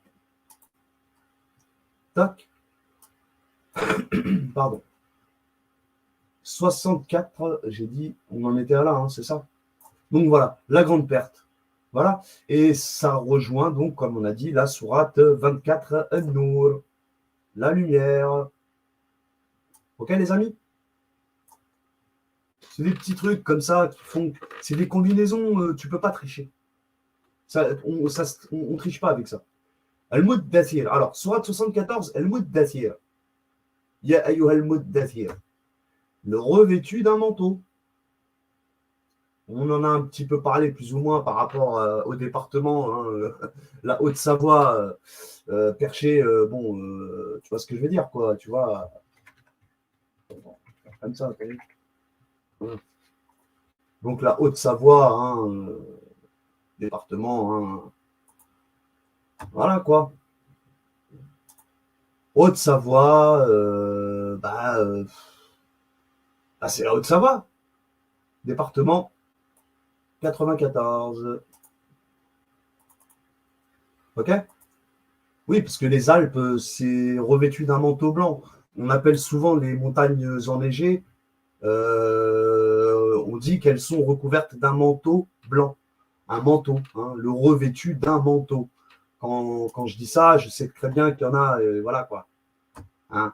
Tac. Pardon. 64, j'ai dit, on en était là, hein, c'est ça. Donc voilà, la grande perte. Voilà. Et ça rejoint donc, comme on a dit, la sourate 24, An-Nur, la lumière. Ok, les amis? C'est des petits trucs comme ça qui font. C'est des combinaisons, tu peux pas tricher. On triche pas avec ça. Al-Muddathir. Alors, sourate 74, Al-Muddathir. Ya ayyuha al-Muddathir. Le revêtu d'un manteau. On en a un petit peu parlé plus ou moins par rapport au département, hein, la Haute-Savoie, perché, bon, tu vois ce que je veux dire, quoi, tu vois, comme ça. Voilà. Donc la Haute-Savoie, hein, département, hein, voilà quoi. Haute-Savoie, c'est la Haute-Savoie, département 94. Ok? Oui, parce que les Alpes, c'est revêtu d'un manteau blanc. On appelle souvent les montagnes enneigées, on dit qu'elles sont recouvertes d'un manteau blanc. Un manteau, hein, le revêtu d'un manteau. Quand je dis ça, je sais très bien qu'il y en a, voilà quoi. Hein.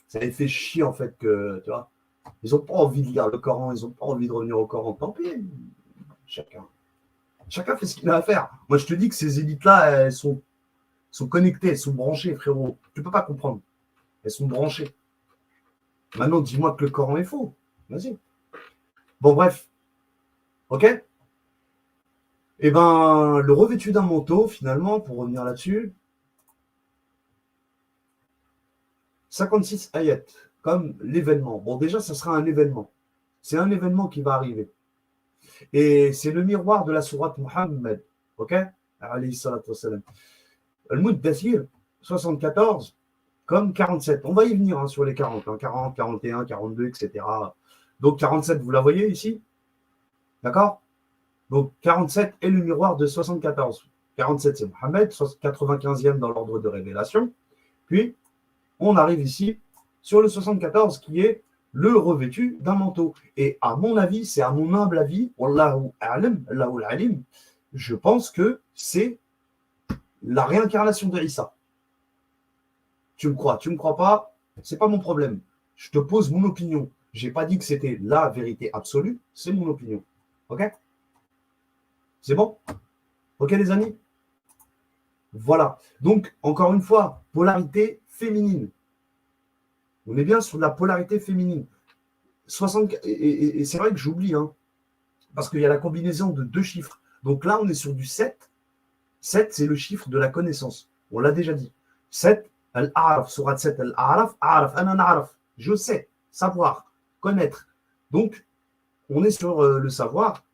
Ça les fait chier en fait que, tu vois, ils n'ont pas envie de lire le Coran, ils n'ont pas envie de revenir au Coran. Tant pis, chacun fait ce qu'il a à faire. Moi, je te dis que ces élites-là, elles sont connectées, elles sont branchées, frérot. Tu ne peux pas comprendre. Elles sont branchées. Maintenant, dis-moi que le Coran est faux. Vas-y. Bon, bref. OK? Eh ben, le revêtu d'un manteau, finalement, pour revenir là-dessus, 56 ayats, comme l'événement. Bon, déjà, ça sera un événement. C'est un événement qui va arriver. Et c'est le miroir de la sourate Muhammad. OK? Alayhi salatu wassalam. Al-Muddathir, 74, comme 47. On va y venir hein, sur les 40, hein, 40, 41, 42, etc. Donc 47, vous la voyez ici? D'accord? Donc 47 est le miroir de 74. 47, c'est Mohammed, 95e dans l'ordre de révélation. Puis, on arrive ici sur le 74 qui est le revêtu d'un manteau. Et à mon avis, c'est à mon humble avis, Wallahu a'lam, Allahu alim, je pense que c'est la réincarnation de Issa. Tu me crois pas, c'est pas mon problème. Je te pose mon opinion. J'ai pas dit que c'était la vérité absolue, c'est mon opinion. Ok? C'est bon? Ok les amis? Voilà. Donc, encore une fois, polarité féminine. On est bien sur la polarité féminine. 60, et c'est vrai que j'oublie, hein, parce qu'il y a la combinaison de deux chiffres. Donc là, on est sur du 7. 7, c'est le chiffre de la connaissance. On l'a déjà dit. 7, al-araf, surat 7, al-araf, araf, anan araf. Je sais, savoir, connaître. Donc, on est sur le savoir.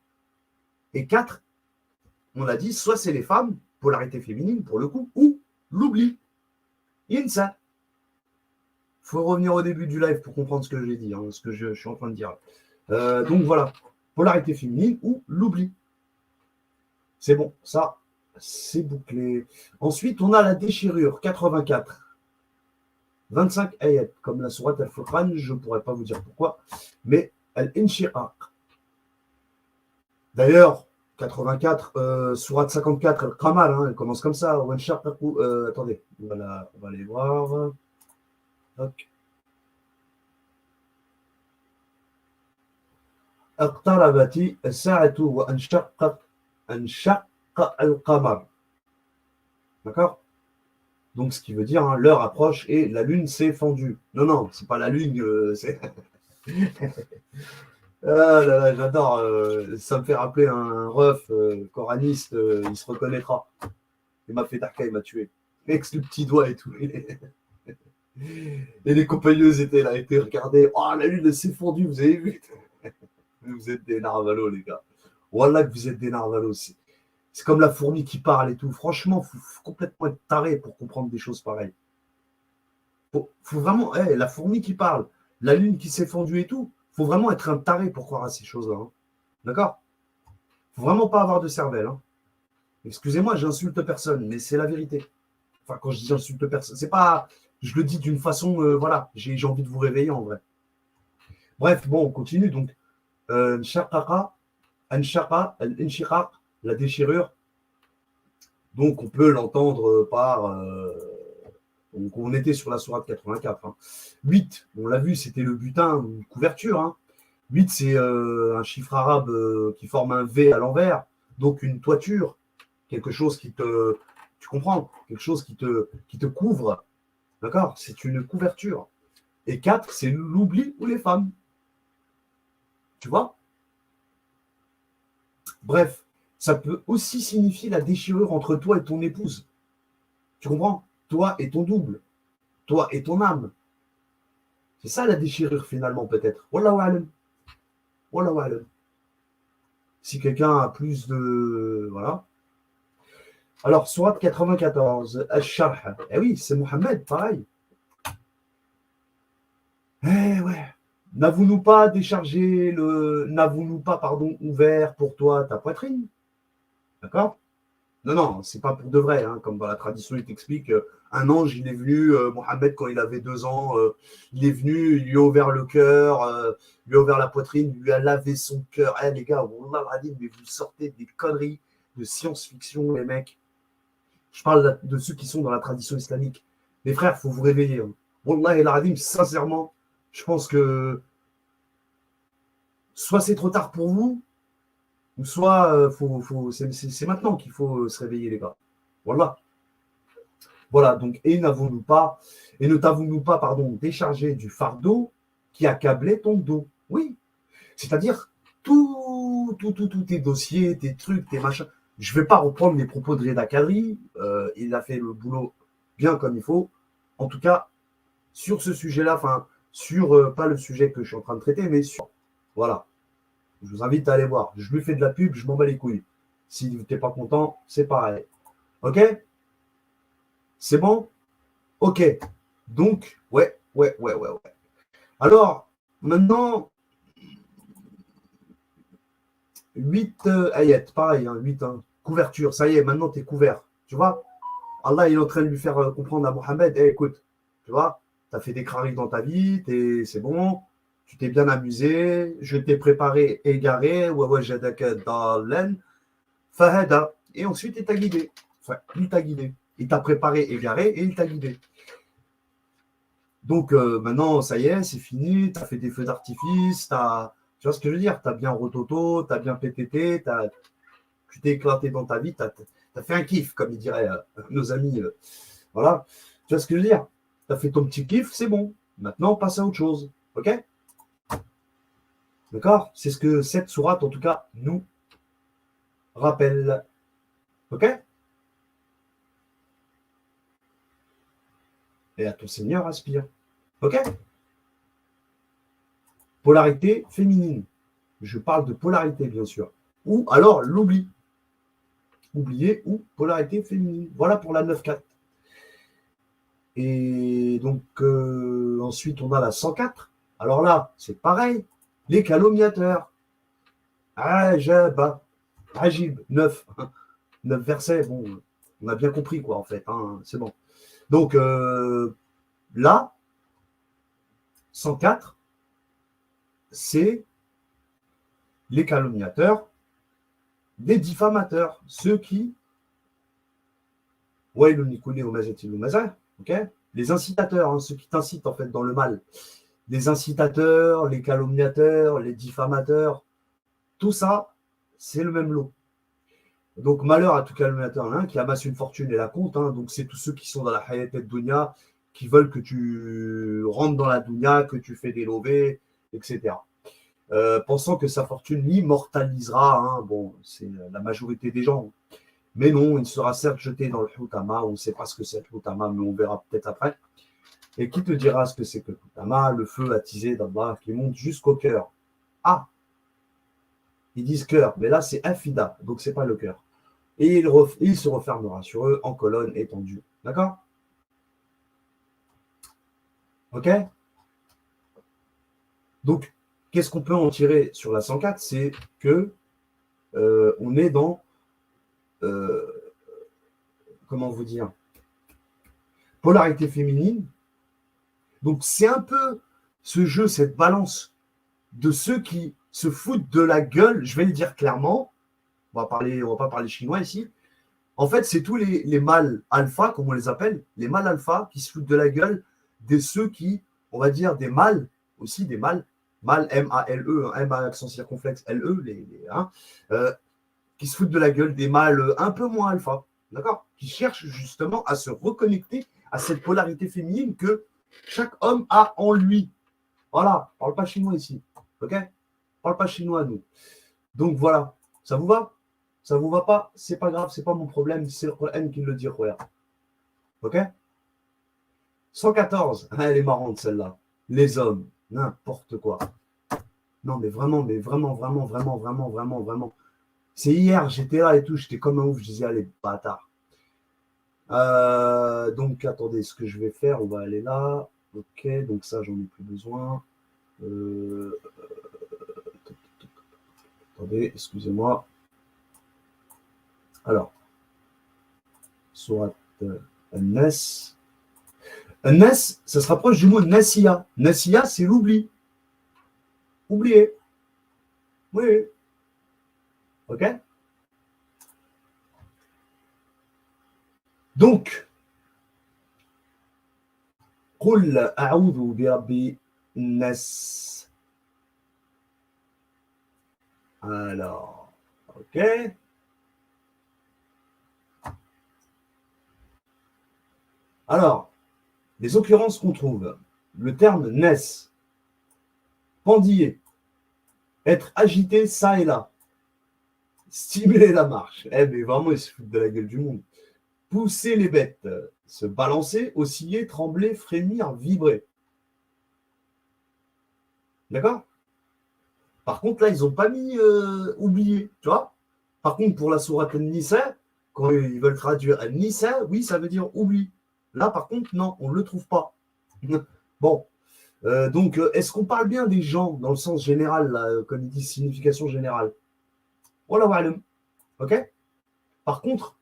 Et 4, on a dit, soit c'est les femmes, polarité féminine pour le coup, ou l'oubli. Insa. Il faut revenir au début du live pour comprendre ce que j'ai dit, hein, ce que je suis en train de dire. Donc voilà, polarité féminine ou l'oubli. C'est bon, ça, c'est bouclé. Ensuite, on a la déchirure, 84. 25 ayat, comme la sourate al-Furqan, je ne pourrais pas vous dire pourquoi, mais al-Inshiqaq. D'ailleurs, 84, sourate 54, al-Qamar, hein, elle commence comme ça. Attendez, on va aller voir. Donc, اقتربت الساعة وانشق القمر. D'accord? Donc, ce qui veut dire, hein, l'heure approche et la lune s'est fendue. Non, non, c'est pas la lune, c'est. Ah là là, j'adore. Ça me fait rappeler un ref coraniste, il se reconnaîtra. Il m'a fait Darka, il m'a tué. Avec le petit doigt et tout. Et les compagneuses étaient là, étaient regardées. Oh, la lune s'est fondue, vous avez vu? Vous êtes des narvalos, les gars. Wallah que vous êtes des narvalos. C'est comme la fourmi qui parle et tout. Franchement, il faut complètement être taré pour comprendre des choses pareilles. Faut vraiment, la fourmi qui parle, la lune qui s'est fondue et tout, faut vraiment être un taré pour croire à ces choses-là. Hein. D'accord? Faut vraiment pas avoir de cervelle. Hein. Excusez-moi, j'insulte personne, mais c'est la vérité. Enfin, quand je dis j'insulte personne, c'est pas, je le dis d'une façon, voilà, j'ai envie de vous réveiller en vrai. Bref, bon, on continue. Donc, Nshaqaqa, la déchirure. Donc, on peut l'entendre par. Donc, on était sur la sourate 84. Hein. 8, on l'a vu, c'était le butin, une couverture. Hein. 8, c'est un chiffre arabe qui forme un V à l'envers. Donc, une toiture, quelque chose qui te. Tu comprends? Quelque chose qui te couvre. D'accord? C'est une couverture. Et 4, c'est l'oubli ou les femmes. Tu vois? Bref, ça peut aussi signifier la déchirure entre toi et ton épouse. Tu comprends? Toi et ton double. Toi et ton âme. C'est ça la déchirure finalement peut-être. Wallahu alam. Wallahu alam. Si quelqu'un a plus de... Voilà. Alors, Sourate 94, Al-Sharh. Eh oui, c'est Mohammed, pareil. Eh ouais. N'avons-nous pas déchargé le... N'avons-nous pas, pardon, ouvert pour toi ta poitrine? D'accord? Non, non, c'est pas pour de vrai. Hein, comme dans la tradition, il t'explique, un ange, il est venu, Mohammed, quand il avait 2 ans, il est venu, il lui a ouvert le cœur, lui a ouvert la poitrine, il lui a lavé son cœur. Eh les gars, Wallah al-Azim, mais vous sortez des conneries de science-fiction, les mecs. Je parle de ceux qui sont dans la tradition islamique. Les frères, il faut vous réveiller. Hein. Wallah al-Azim, sincèrement, je pense que soit c'est trop tard pour vous, ou soit c'est maintenant qu'il faut se réveiller, les gars. Voilà. Voilà, donc, et ne t'avons-nous pas, pardon, déchargé du fardeau qui accablait ton dos. Oui. C'est-à-dire, tous tes dossiers, tes trucs, tes machins. Je ne vais pas reprendre les propos de Reda Kadri. Il a fait le boulot bien comme il faut. En tout cas, sur ce sujet-là, enfin, sur, pas le sujet que je suis en train de traiter, mais sur. Voilà. Je vous invite à aller voir. Je lui fais de la pub, je m'en bats les couilles. Si tu n'es pas content, c'est pareil. OK? C'est bon? OK. Donc, ouais. Alors, maintenant, 8 ayats, pareil, hein, 8, hein, couverture, ça y est, maintenant tu es couvert. Tu vois, Allah il est en train de lui faire comprendre à Mohamed, écoute, tu vois, tu as fait des craries dans ta vie, c'est bon, tu t'es bien amusé, je t'ai préparé égaré, fahada, et ensuite il t'a guidé. Enfin, il t'a guidé. Il t'a préparé égaré et il t'a guidé. Donc maintenant, ça y est, c'est fini, tu as fait des feux d'artifice, tu vois ce que je veux dire, tu as bien rototo, tu as bien PTT, tu t'es éclaté dans ta vie, tu as fait un kiff, comme ils diraient nos amis. Voilà, tu vois ce que je veux dire, tu as fait ton petit kiff, c'est bon. Maintenant, passe à autre chose, ok? D'accord? C'est ce que cette sourate, en tout cas, nous rappelle, ok? Et à ton Seigneur, aspire, ok? Polarité féminine. Je parle de polarité, bien sûr. Ou alors l'oubli. Oublier ou polarité féminine. Voilà pour la 9-4. Et donc, ensuite, on a la 104. Alors là, c'est pareil. Les calomniateurs. Ajaba. Ajib. 9. 9 versets. Bon, on a bien compris, quoi, en fait. Hein, c'est bon. Donc, là, 104, c'est les calomniateurs, les diffamateurs, ceux qui, ouais, ok, les incitateurs, hein, ceux qui t'incitent en fait dans le mal, les incitateurs, les calomniateurs, les diffamateurs, tout ça, c'est le même lot. Donc malheur à tout calomniateur hein, qui amasse une fortune et la compte. Hein, donc c'est tous ceux qui sont dans la hayat et dunya, qui veulent que tu rentres dans la dunya, que tu fais des lovés, etc. Pensant que sa fortune l'immortalisera. Hein, bon, c'est la majorité des gens. Mais non, il sera certes jeté dans le Hutama. On ne sait pas ce que c'est le Hutama, mais on verra peut-être après. Et qui te dira ce que c'est que le Hutama, le feu attisé d'Allah qui monte jusqu'au cœur. Ah, ils disent cœur, mais là c'est infida, donc c'est pas le cœur. Et il se refermera sur eux en colonne étendue. D'accord? Ok? Donc, qu'est-ce qu'on peut en tirer sur la 104? C'est que on est dans comment vous dire, polarité féminine. Donc c'est un peu ce jeu, cette balance de ceux qui se foutent de la gueule, je vais le dire clairement, on va pas parler chinois ici. En fait, c'est tous les mâles alpha, comme on les appelle, les mâles alpha qui se foutent de la gueule de ceux qui, on va dire, des mâles, aussi des mâles, mâles M-A-L-E, M à accent circonflexe L-E, hein, qui se foutent de la gueule des mâles un peu moins alpha, d'accord? Qui cherchent justement à se reconnecter à cette polarité féminine que chaque homme a en lui. Voilà, parle pas chinois ici, ok? Parle pas chinois, nous. Donc voilà, ça vous va? Ça vous va pas? C'est pas grave, c'est pas mon problème, c'est le Coran qui le dit, regarde. Ok? 114, elle est marrante celle-là. Les hommes, n'importe quoi. Non, mais vraiment, vraiment. C'est hier, j'étais là et tout, j'étais comme un ouf, je disais, allez, bâtard. Donc, attendez, ce que je vais faire, on va aller là. Ok, donc ça, j'en ai plus besoin. Attendez, excusez-moi. Alors, soit An-Nas. An-Nas, ça se rapproche du mot Nasiya. Nasiya, c'est l'oubli. Oublier. Oui. Ok? Donc, قل أعوذ برب الناس. Alors, ok. Alors, les occurrences qu'on trouve. Le terme naisse, pendiller, être agité ça et là, stimuler la marche. Eh, mais vraiment, ils se foutent de la gueule du monde. Pousser les bêtes, se balancer, osciller, trembler, frémir, vibrer. D'accord? Par contre, là, ils n'ont pas mis oublier, tu vois? Par contre, pour la sourate Nisa, quand ils veulent traduire Nisa, oui, ça veut dire oubli. Là, par contre, non, on ne le trouve pas. Bon, donc, est-ce qu'on parle bien des gens dans le sens général, là, comme ils disent signification générale? Wallahu a'lam. Ok? Par contre,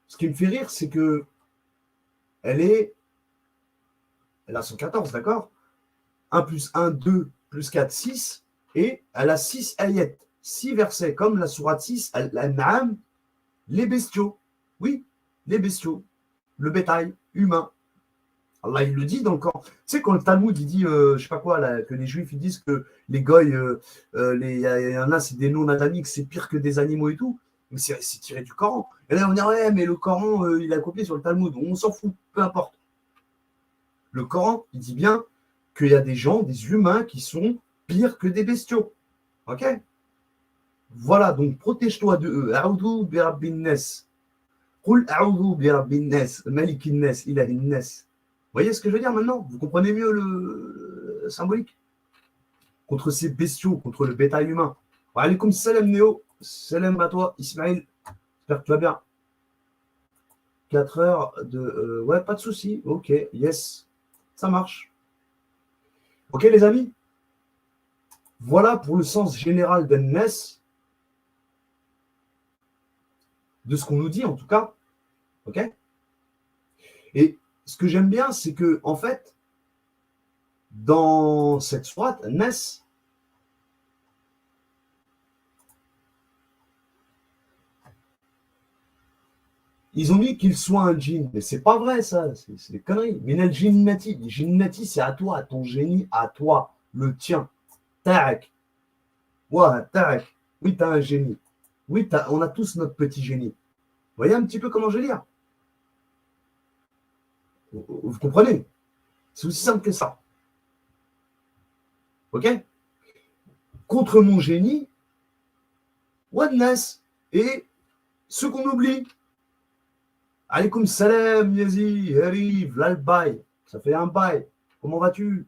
ce qui me fait rire, c'est que elle a 114, d'accord? 1 plus 1, 2 plus 4, 6. Et elle a 6 ayats, 6 versets, comme la sourate 6, Al-An'am, les bestiaux. Oui, les bestiaux. Le bétail humain. Allah, il le dit dans le Coran. Tu sais, quand le Talmud, il dit, je sais pas quoi, là, que les Juifs, ils disent que les goy, il y en a, c'est des non-adamiques, c'est pire que des animaux et tout. Mais c'est tiré du Coran. Et là, on dit, ouais, mais le Coran, il a copié sur le Talmud. On s'en fout, peu importe. Le Coran, il dit bien qu'il y a des gens, des humains qui sont pires que des bestiaux. Ok? Voilà, donc protège-toi de eux. A'udhu bi rabbin nas. Qul a'udhu bi rabbin nas, malikin nas, ilahin nas. Vous voyez ce que je veux dire maintenant? Vous comprenez mieux le symbolique? Contre ces bestiaux, contre le bétail humain. Wa alaykoum salam Néo. Salam à toi, Ismaël. J'espère que tu vas bien. 4 heures de. Ouais, pas de souci. Ok, yes. Ça marche. Ok, les amis? Voilà pour le sens général d'An-Nas, de ce qu'on nous dit en tout cas. Ok? Et ce que j'aime bien, c'est que, en fait, dans cette sourate, Nas, ils ont mis qu'il soit un djinn. Mais c'est pas vrai, ça. C'est des conneries. Minal jinnati. Jinnati, c'est à toi, ton génie, à toi, le tien. Ta'ak. Ouais, ta'ak. Oui, t'as un génie. Oui, on a tous notre petit génie. Vous voyez un petit peu comment je vais lire? Vous comprenez? C'est aussi simple que ça. Ok? Contre mon génie, Wadnas. Et ce qu'on oublie. Alaykoum salam, Yazi, arrive, là le bail. Ça fait un bail. Comment vas-tu?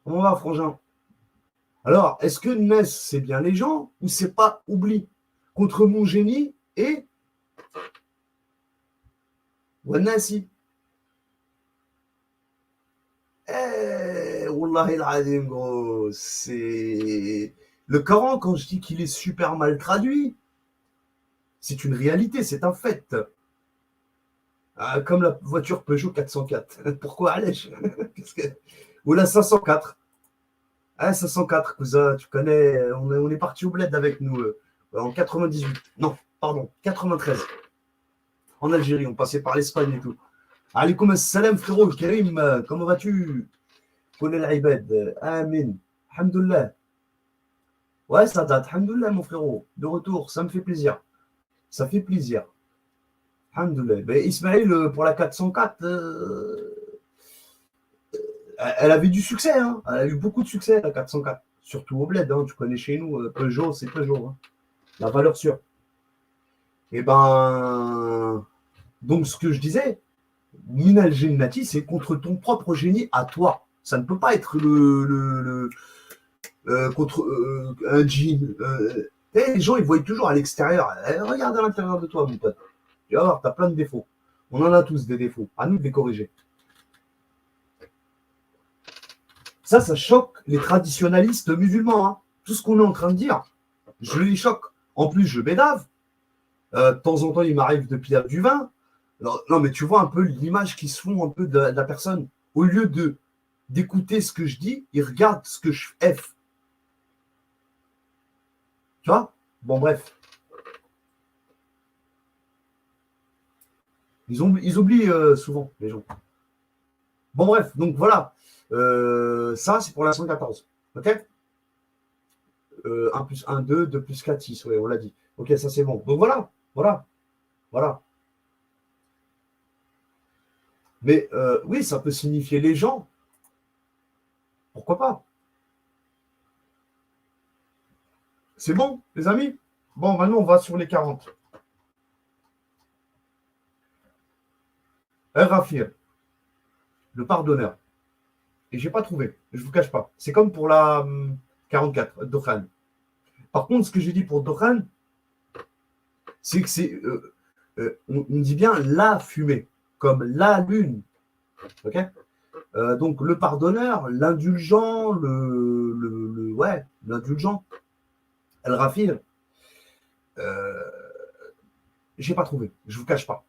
Comment va, frangin? Alors, est-ce que Nes, c'est bien les gens ou c'est pas oubli? Contre mon génie et Wannasi. Wallahi al-azim, gros. C'est. Le Coran, quand je dis qu'il est super mal traduit, c'est une réalité, c'est un fait. Comme la voiture Peugeot 404. Pourquoi Allège? Ou la 504. Ah, 504, cousin, tu connais, on est parti au bled avec nous en 98. Non, pardon, 93. En Algérie, on passait par l'Espagne et tout. Alaykoum assalam, frérot, Karim, comment vas-tu? Connais l'ibad, amin. Alhamdoulilah. Ouais, ça date, alhamdoulilah, mon frérot. De retour, ça me fait plaisir. Ça fait plaisir. Alhamdoulilah. Ben, Ismaël, pour la 404, elle avait du succès, hein. Elle a eu beaucoup de succès, la 404. Surtout au bled, hein. Tu connais chez nous, Peugeot, c'est Peugeot, hein. La valeur sûre. Et ben, donc ce que je disais, Minal Gennati, c'est contre ton propre génie à toi. Ça ne peut pas être contre un djinn. Les gens, ils voient toujours à l'extérieur. Regarde à l'intérieur de toi, mon pote. Tu vas voir, tu as plein de défauts. On en a tous des défauts. À nous de les corriger. Ça choque les traditionalistes musulmans, hein. Tout ce qu'on est en train de dire, je les choque. En plus, je bédave. De temps en temps, il m'arrive de piller du vin. Alors, non, mais tu vois un peu l'image qui se font un peu de la personne. Au lieu d'écouter ce que je dis, ils regardent ce que je fais. Tu vois? Bon, bref. Ils oublient souvent, les gens. Bon, bref. Donc, voilà. Ça, c'est pour la 114. OK? 1 plus 1, 2, 2 plus 4, 6. Oui, on l'a dit. OK, ça, c'est bon. Donc, voilà. Voilà. Voilà. Mais oui, ça peut signifier les gens. Pourquoi pas? C'est bon, les amis? Bon, maintenant, on va sur les 40. Rafir, le pardonneur. Et j'ai pas trouvé, je vous cache pas. C'est comme pour la 44, Dokhan. Par contre, ce que j'ai dit pour Dokhan, c'est que c'est. On dit bien la fumée, comme la lune. Ok? Donc le pardonneur, l'indulgent, ouais, l'indulgent. Al-Rafir, j'ai pas trouvé, je vous cache pas.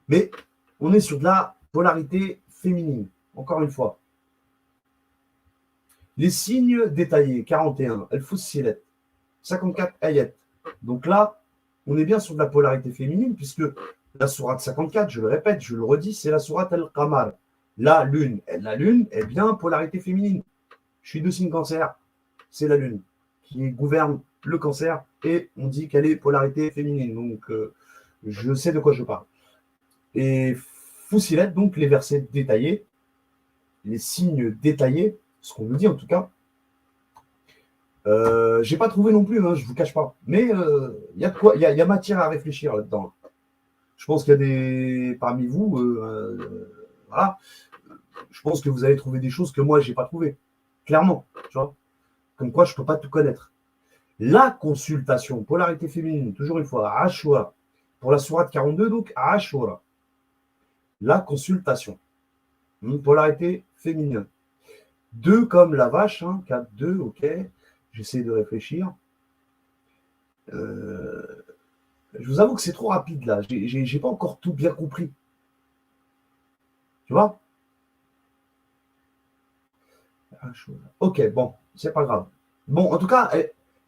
Mais on est sur de la polarité féminine, encore une fois. Les signes détaillés, 41, Al-Fussilet, 54 ayat. Donc là, on est bien sur de la polarité féminine, puisque la sourate 54, je le répète, je le redis, c'est la sourate Al-Qamar. La lune est bien polarité féminine. Je suis de signe cancer, c'est la lune qui gouverne le cancer et on dit qu'elle est polarité féminine. Donc, je sais de quoi je parle. Et Fussilet, donc les versets détaillés, les signes détaillés, ce qu'on nous dit en tout cas. J'ai pas trouvé non plus, hein, je vous cache pas. Mais il y a de quoi, il y a matière à réfléchir là-dedans. Je pense qu'il y a des parmi vous, voilà. Je pense que vous allez trouver des choses que moi j'ai pas trouvées. Clairement, tu vois. Comme quoi, je peux pas tout connaître. La consultation, polarité féminine, toujours une fois, Ashura. Pour la sourate 42, donc Ashura. La consultation. Polarité féminine. 2 comme la vache, hein, 4, 2, ok. J'essaie de réfléchir. Je vous avoue que c'est trop rapide là. J'ai pas encore tout bien compris. Tu vois? Ok, bon, c'est pas grave. Bon, en tout cas,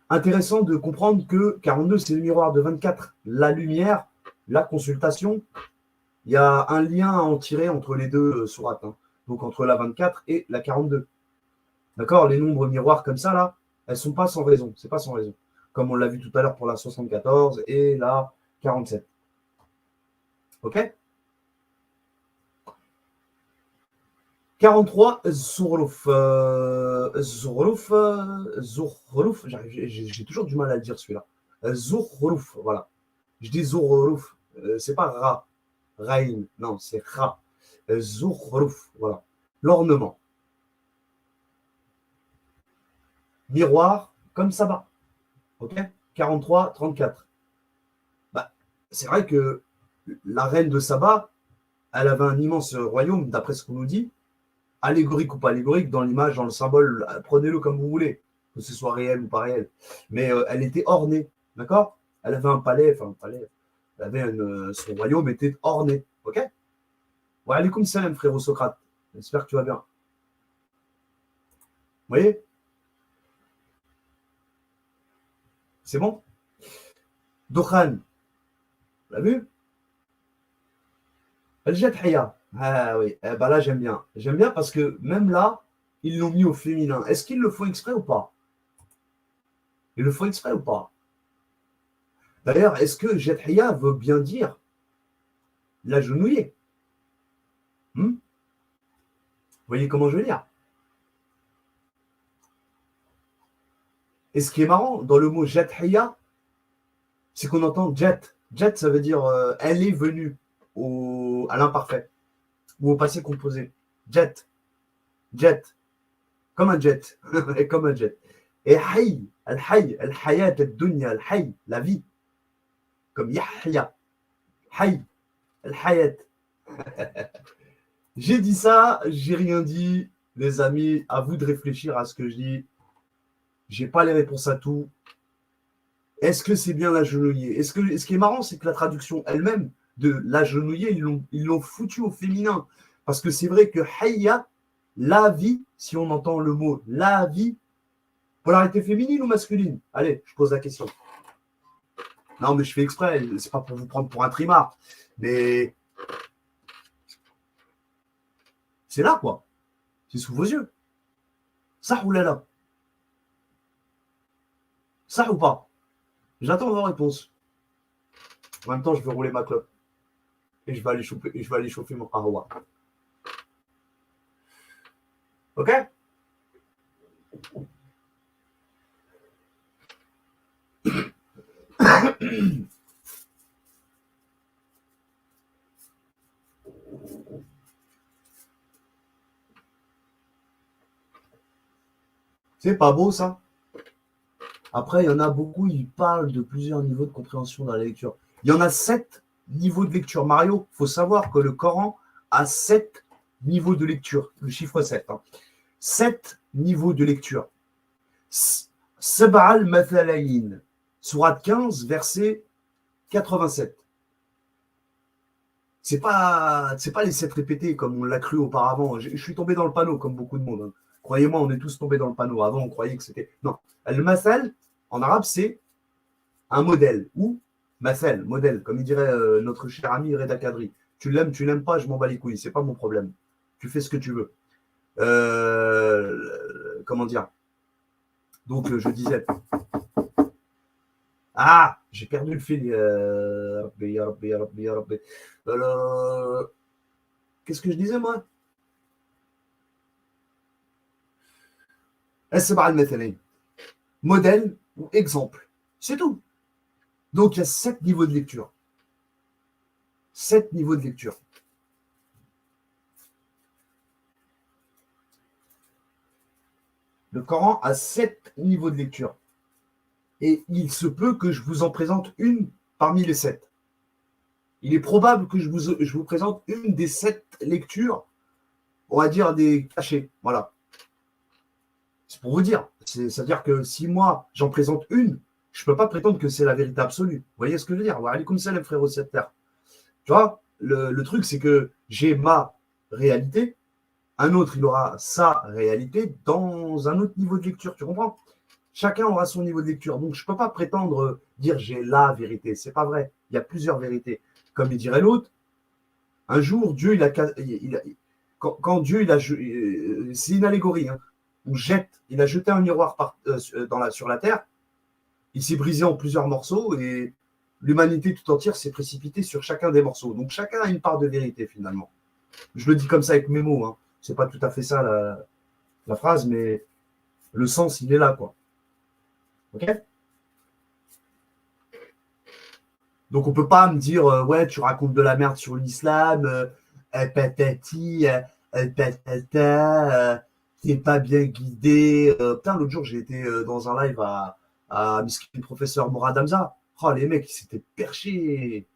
intéressant de comprendre que 42, c'est le miroir de 24. La lumière, la consultation, il y a un lien à en tirer entre les deux sourates. Hein. Donc entre la 24 et la 42. D'accord? Les nombres miroirs comme ça, là, elles ne sont pas sans raison. C'est pas sans raison. Comme on l'a vu tout à l'heure pour la 74 et la 47. Ok? 43, Zourlouf. Zourlouf, Zourlouf, j'ai toujours du mal à le dire celui-là. Zourlouf, voilà. Je dis Zourlouf, c'est pas Ra, Raïn, non, c'est Ra. Zourlouf, voilà. L'ornement. Miroir, comme ça va. Ok? 43, 34. Bah, c'est vrai que la reine de Saba, elle avait un immense royaume, d'après ce qu'on nous dit. Allégorique ou pas allégorique, dans l'image, dans le symbole, prenez-le comme vous voulez, que ce soit réel ou pas réel. Mais elle était ornée, d'accord? Elle avait un palais, elle avait son royaume était orné, ok? Wa alaykoum salam, frérot Socrate. J'espère que tu vas bien. Vous voyez? C'est bon? Dokhan, vous l'avez vu? Al-Jadhiya. Ah oui, bah là j'aime bien. J'aime bien parce que même là, ils l'ont mis au féminin. Est-ce qu'ils le font exprès ou pas? Ils le font exprès ou pas? D'ailleurs, est-ce que Jadhiya veut bien dire l'agenouiller? Vous voyez comment je veux dire? Et ce qui est marrant dans le mot Jadhiya, c'est qu'on entend jet. Jet, ça veut dire elle est venue à l'imparfait ou au passé composé. Jet, jet, comme un jet, comme un jet. Et hayy, al-hayy, al-hayat, al-dunya, al-hayy, la vie, comme Yahya, hayy, al-hayat. J'ai dit ça, j'ai rien dit. Les amis, à vous de réfléchir à ce que je dis. J'ai pas les réponses à tout. Est-ce que c'est bien l'agenouiller? Ce qui est marrant, c'est que la traduction elle-même de l'agenouiller, ils l'ont foutu au féminin. Parce que c'est vrai que hayya, la vie, si on entend le mot la vie, polarité féminine ou masculine? Allez, je pose la question. Non, mais je fais exprès, c'est pas pour vous prendre pour un trimard. Mais c'est là, quoi. C'est sous vos yeux. Ça ou là. Ça ou pas? J'attends vos réponses. En même temps, je vais rouler ma clope. Et je vais aller chauffer mon arwa. Ok? C'est pas beau ça? Après, il y en a beaucoup, ils parlent de plusieurs niveaux de compréhension dans la lecture. Il y en a 7 niveaux de lecture. Mario, il faut savoir que le Coran a 7 niveaux de lecture. Le chiffre 7. 7 niveaux de lecture. Sab'al Mathalayin, sourate 15, verset 87. C'est pas les 7 répétés comme on l'a cru auparavant. Je suis tombé dans le panneau comme beaucoup de monde. Hein. Croyez-moi, on est tous tombés dans le panneau. Avant, on croyait que c'était. Non. Al-Mathal, en arabe, c'est un modèle. Ou Mathal, modèle, comme il dirait notre cher ami Reda Kadri. Tu l'aimes pas, je m'en bats les couilles. C'est pas mon problème. Tu fais ce que tu veux. Comment dire. Donc, je disais. Ah, j'ai perdu le fil. Qu'est-ce que je disais, moi? Modèle ou exemple. C'est tout. Donc, il y a 7 niveaux de lecture. 7 niveaux de lecture. Le Coran a 7 niveaux de lecture. Et il se peut que je vous en présente une parmi les 7. Il est probable que je vous présente une des 7 lectures, on va dire des cachés. Voilà. C'est pour vous dire. C'est-à-dire que si moi, j'en présente une, je ne peux pas prétendre que c'est la vérité absolue. Vous voyez ce que je veux dire? Wa alaykoum salam, frérot, cette terre. Tu vois, le truc, c'est que j'ai ma réalité, un autre, il aura sa réalité dans un autre niveau de lecture. Tu comprends? Chacun aura son niveau de lecture. Donc, je ne peux pas prétendre dire j'ai la vérité. C'est pas vrai. Il y a plusieurs vérités. Comme il dirait l'autre, un jour, Dieu, quand Dieu, c'est une allégorie, hein, il a jeté un miroir sur la terre, il s'est brisé en plusieurs morceaux et l'humanité tout entière s'est précipitée sur chacun des morceaux. Donc, chacun a une part de vérité, finalement. Je le dis comme ça avec mes mots. Hein. C'est pas tout à fait ça la phrase, mais le sens, il est là, quoi. Ok? Donc on peut pas me dire ouais tu racontes de la merde sur l'islam, patati, patata, t'es pas bien guidé. Putain l'autre jour j'ai été dans un live à Miskin professeur Morad Hamza. Oh les mecs ils s'étaient perchés.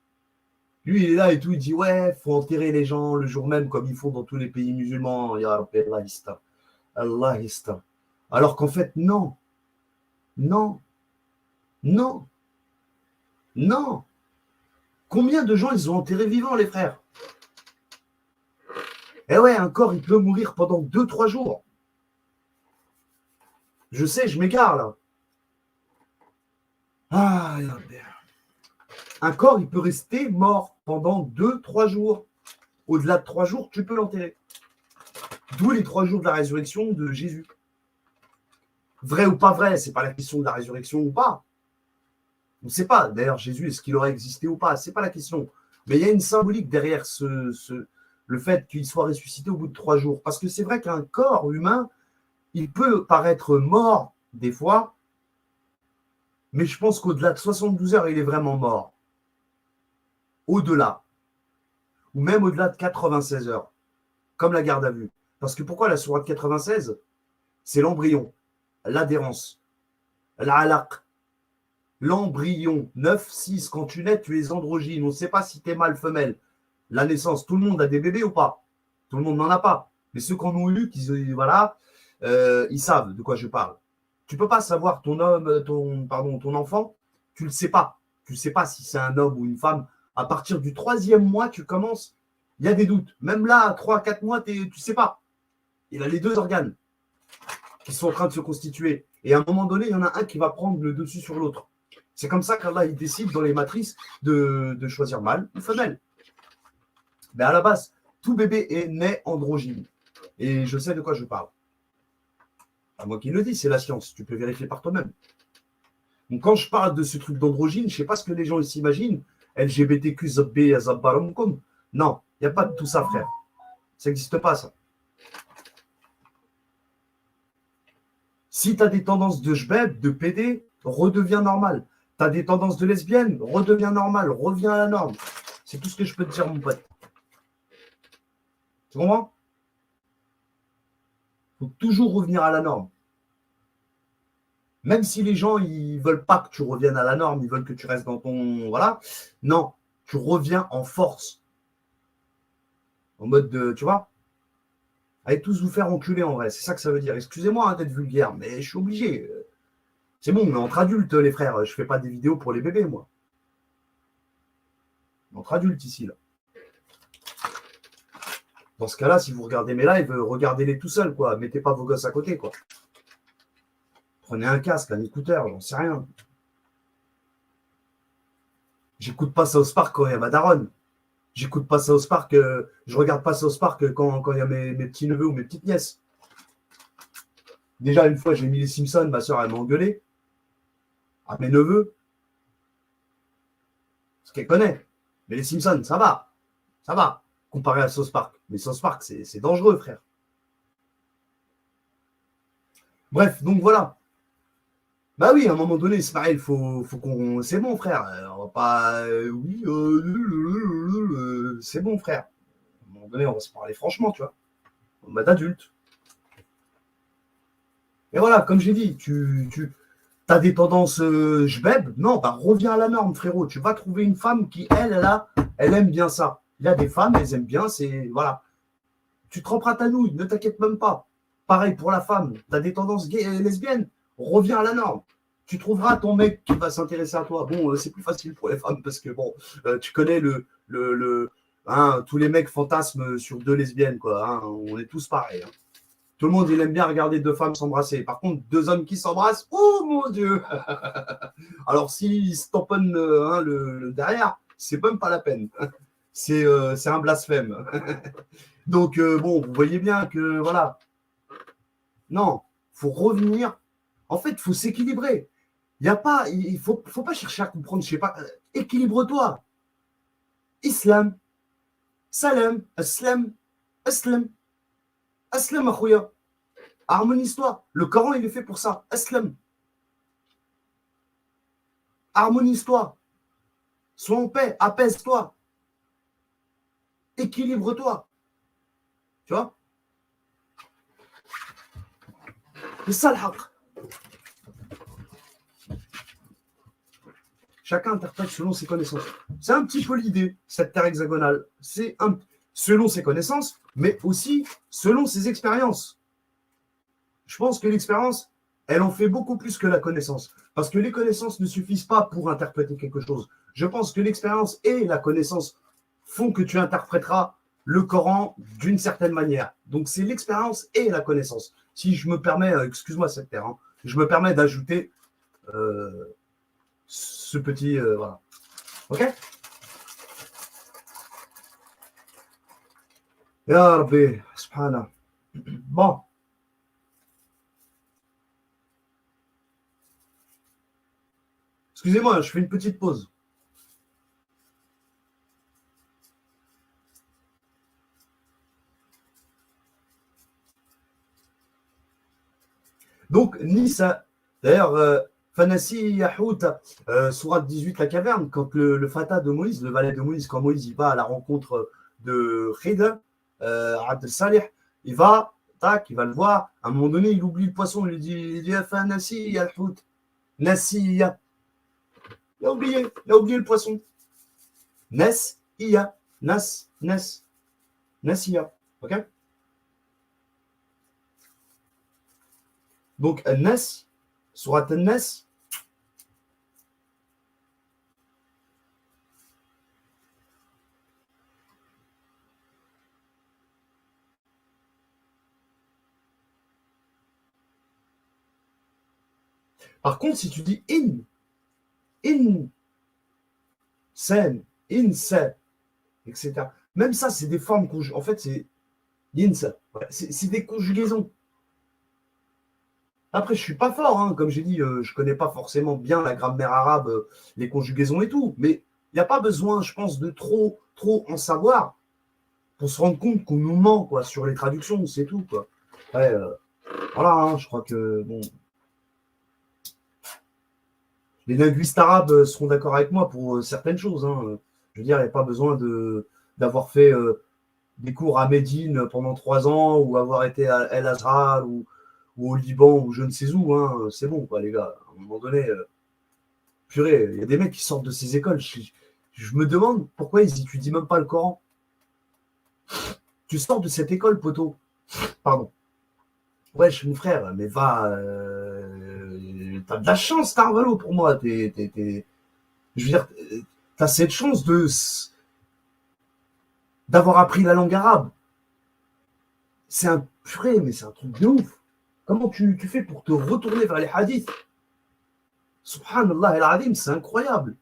Lui il est là et tout, il dit ouais faut enterrer les gens le jour même comme ils font dans tous les pays musulmans. Ya Rabbi Allah yista. Allah yista. Alors qu'en fait non, non, non, non. Combien de gens ils ont enterré vivants, les frères? Eh ouais, un corps, il peut mourir pendant 2-3 jours. Je sais, je m'égare là. Ah, un corps, il peut rester mort pendant 2-3 jours. Au-delà de 3 jours, tu peux l'enterrer. D'où les 3 jours de la résurrection de Jésus. Vrai ou pas vrai, c'est pas la question de la résurrection ou pas. On ne sait pas. D'ailleurs, Jésus, est-ce qu'il aurait existé ou pas? C'est pas la question. Mais il y a une symbolique derrière le fait qu'il soit ressuscité au bout de 3 jours. Parce que c'est vrai qu'un corps humain, il peut paraître mort des fois, mais je pense qu'au-delà de 72 heures, il est vraiment mort. Au-delà. Ou même au-delà de 96 heures. Comme la garde à vue. Parce que pourquoi la sourate 96? C'est l'embryon, l'adhérence, l'alaq, l'embryon. 9, 6, quand tu nais, tu es androgyne. On ne sait pas si tu es mâle, femelle. La naissance, tout le monde a des bébés ou pas? Tout le monde n'en a pas. Mais ceux qui en ont eu, voilà, ils savent de quoi je parle. Tu ne peux pas savoir ton enfant, tu ne le sais pas. Tu ne sais pas si c'est un homme ou une femme. À partir du 3e mois, tu commences, il y a des doutes. Même là, à 3-4 mois, tu ne sais pas. Il a les 2 organes qui sont en train de se constituer. Et à un moment donné, il y en a un qui va prendre le dessus sur l'autre. C'est comme ça qu'Allah il décide dans les matrices de choisir mâle ou femelle. Mais à la base, tout bébé est né androgyne. Et je sais de quoi je parle. Pas moi qui le dis, c'est la science. Tu peux vérifier par toi-même. Donc quand je parle de ce truc d'androgyne, je ne sais pas ce que les gens s'imaginent. LGBTQ, ZB, Zabbarumkum. Non, il n'y a pas de tout ça, frère. Ça n'existe pas, ça. Si tu as des tendances de jbeb, de PD, redeviens normal. Tu as des tendances de lesbienne, redeviens normal, reviens à la norme. C'est tout ce que je peux te dire, mon pote. Tu comprends? Il faut toujours revenir à la norme. Même si les gens, ils veulent pas que tu reviennes à la norme, ils veulent que tu restes dans ton... Voilà. Non, tu reviens en force. En mode de... Tu vois? Allez tous vous faire enculer, en vrai. C'est ça que ça veut dire. Excusez-moi d'être vulgaire, mais je suis obligé. C'est bon, on est entre adultes, les frères. Je fais pas des vidéos pour les bébés, moi. Entre adultes ici, là. Dans ce cas-là, si vous regardez mes lives, regardez-les tout seul, quoi. Mettez pas vos gosses à côté, quoi. Prenez un casque, un écouteur, j'en sais rien. J'écoute pas South Park quand il y a ma daronne. J'écoute pas South Park, je regarde pas South Park quand il y a mes petits-neveux ou mes petites nièces. Déjà, une fois, j'ai mis les Simpsons, ma soeur, elle m'a engueulé. À mes neveux. Parce qu'elle connaît. Mais les Simpsons, ça va. Ça va. Comparé à South Park. Mais South Park, c'est dangereux, frère. Bref, donc voilà. Bah oui, à un moment donné, Ismaël, faut qu'on. C'est bon, frère. On va pas. Oui, c'est bon, frère. À un moment donné, on va se parler franchement, tu vois. En mode adulte. Et voilà, comme j'ai dit, tu as des tendances jbeb. Non, bah reviens à la norme, frérot. Tu vas trouver une femme qui, elle aime bien ça. Il y a des femmes, elles aiment bien, c'est. Voilà. Tu te reprends ta nouille, ne t'inquiète même pas. Pareil pour la femme, tu as des tendances lesbiennes, reviens à la norme. Tu trouveras ton mec qui va s'intéresser à toi. Bon, c'est plus facile pour les femmes parce que, bon, tu connais hein, tous les mecs fantasment sur deux lesbiennes, quoi. Hein, on est tous pareils. Hein. Tout le monde, il aime bien regarder deux femmes s'embrasser. Par contre, deux hommes qui s'embrassent, oh mon Dieu. Alors, s'ils se tamponnent hein, le derrière, c'est même pas la peine. C'est un blasphème. Donc, bon, vous voyez bien que, voilà. Non, il faut revenir. En fait, il faut s'équilibrer. Il ne faut pas chercher à comprendre, je sais pas. Équilibre-toi. Islam, salam, aslam, aslam, aslam, akhouya. Harmonise-toi. Le Coran, il est fait pour ça. Aslam. Harmonise-toi. Sois en paix. Apaise-toi. Équilibre-toi. Tu vois? C'est ça le haq. Chacun interprète selon ses connaissances. C'est un petit peu l'idée, cette terre hexagonale. C'est selon ses connaissances, mais aussi selon ses expériences. Je pense que l'expérience, elle en fait beaucoup plus que la connaissance. Parce que les connaissances ne suffisent pas pour interpréter quelque chose. Je pense que l'expérience et la connaissance font que tu interpréteras le Coran d'une certaine manière. Donc c'est l'expérience et la connaissance. Si je me permets, excuse-moi cette terre, hein, je me permets d'ajouter ce petit... voilà. Ok. Ya Rabbi, subhanallah. Bon. Excusez-moi, je fais une petite pause. Donc, Nissa, d'ailleurs, Fanassi Yahout, Sourate 18, la caverne, quand le Fata de Moïse, le valet de Moïse, quand Moïse il va à la rencontre de Khidr, Abd Salih, il va, tac, il va le voir, à un moment donné, il oublie le poisson, il dit Fanassi Yahout, Nassiya. Il a oublié le poisson. Nes, Iya, Nas, Nes, Nassiya. Ok? Donc, Nes, Sourate Nes, par contre, si tu dis in, sen, inse, etc. Même ça, c'est des formes conjugaisons. En fait, c'est yinsa. C'est des conjugaisons. Après, je suis pas fort, hein. Comme j'ai dit, je connais pas forcément bien la grammaire arabe, les conjugaisons et tout. Mais il n'y a pas besoin, je pense, de trop en savoir pour se rendre compte qu'on nous ment quoi, sur les traductions, c'est tout. Quoi. Ouais, voilà, hein, je crois que bon, les linguistes arabes seront d'accord avec moi pour certaines choses. Hein. Je veux dire, il n'y a pas besoin d'avoir fait des cours à Médine pendant 3 ans ou avoir été à El Azhar ou au Liban ou je ne sais où. Hein. C'est bon, quoi, les gars. À un moment donné, purée, il y a des mecs qui sortent de ces écoles. Je me demande pourquoi ils n'étudient même pas le Coran. Tu sors de cette école, poteau. Pardon. Wesh, mon frère, mais va. t'as de la chance, Carvalho, pour moi. Je veux dire, t'as cette chance d'avoir appris la langue arabe. C'est un purée, mais c'est un truc de ouf. Comment tu fais pour te retourner vers les hadiths? Subhanallah el Adim, c'est incroyable.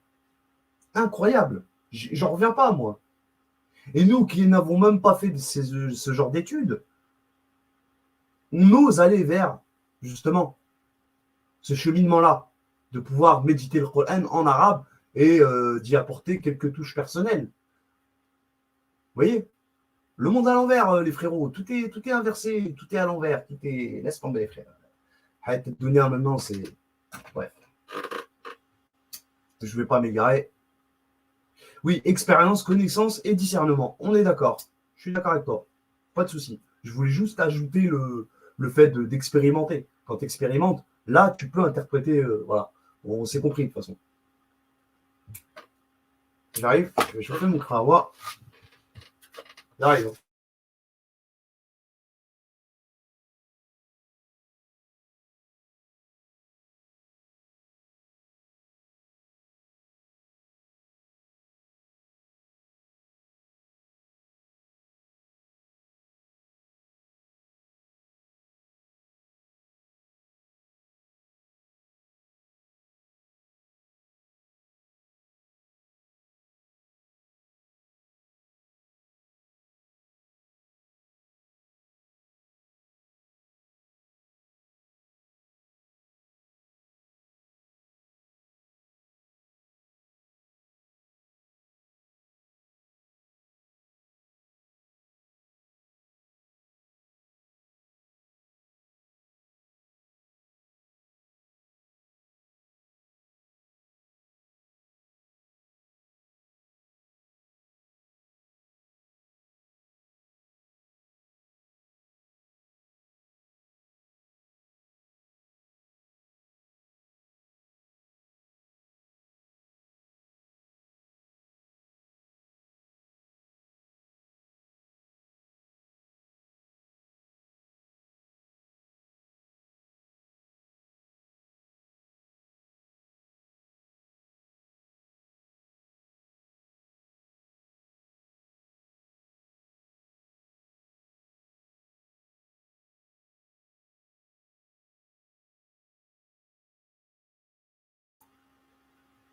Incroyable. J'en reviens pas, moi. Et nous qui n'avons même pas fait ce genre d'études, on ose aller vers, justement, ce cheminement-là, de pouvoir méditer le Coran en arabe et d'y apporter quelques touches personnelles. Vous voyez? Le monde à l'envers, les frérots. Tout est inversé, tout est à l'envers. Tout est... Laisse tomber, frère. Hayat Dunya, maintenant, c'est... Bref. Je ne vais pas m'égarer. Oui, expérience, connaissance et discernement. On est d'accord. Je suis d'accord avec toi. Pas de souci. Je voulais juste ajouter le fait d'expérimenter. Quand tu expérimentes, là, tu peux interpréter. Voilà. On s'est compris de toute façon. J'arrive. Je vais chauffer mon crawa. J'arrive.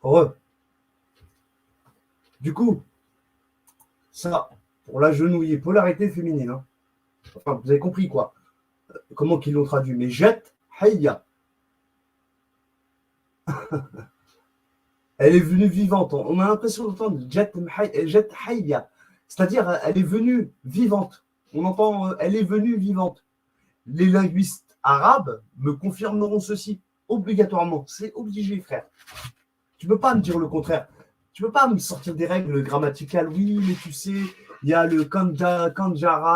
Heureux. Du coup, ça, pour l'agenouiller, polarité féminine. Hein. Enfin, vous avez compris quoi. Comment qu'ils l'ont traduit. Mais jette, hayya. Elle est venue vivante. On a l'impression d'entendre jet hayya. C'est-à-dire, elle est venue vivante. On entend, elle est venue vivante. Les linguistes arabes me confirmeront ceci obligatoirement. C'est obligé, frère. Tu ne peux pas me dire le contraire. Tu ne peux pas me sortir des règles grammaticales. Oui, mais tu sais, il y a le kanjara,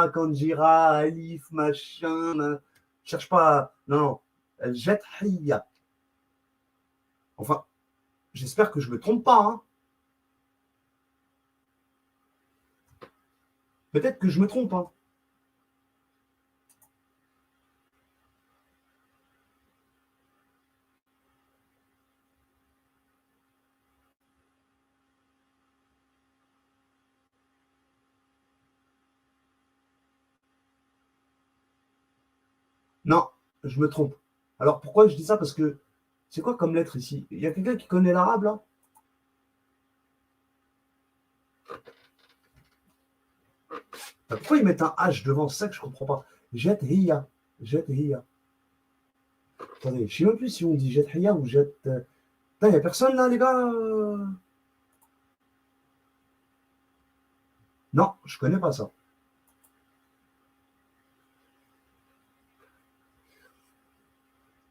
kanjira, alif, machin. Cherche pas. Non, non. Jet hayya. Enfin, j'espère que je ne me trompe pas. Hein. Peut-être que je me trompe. Hein. Non, je me trompe. Alors pourquoi je dis ça? Parce que c'est quoi comme lettre ici? Il y a quelqu'un qui connaît l'arabe là? Pourquoi ils mettent un H devant? C'est ça que je comprends pas. Jet hiya. Jet hiya. Attendez, je sais même plus si on dit jet hiya ou jet. Il n'y a personne là, les gars? Non, je connais pas ça.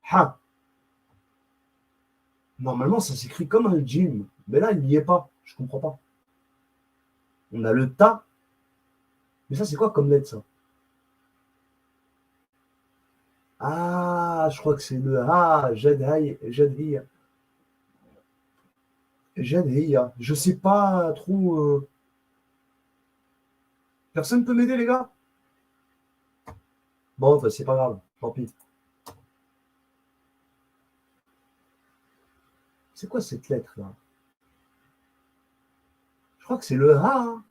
Ha. Normalement, ça s'écrit comme un gym. Mais là, il n'y est pas. Je comprends pas. On a le ta. Mais ça, c'est quoi comme lettre ça? Ah, je crois que c'est le ha. Jet hiya. Jet hiya. Je sais pas trop. Personne peut m'aider, les gars? Bon, bah, c'est pas grave. Tant pis. C'est quoi cette lettre-là? Je crois que c'est le Ha.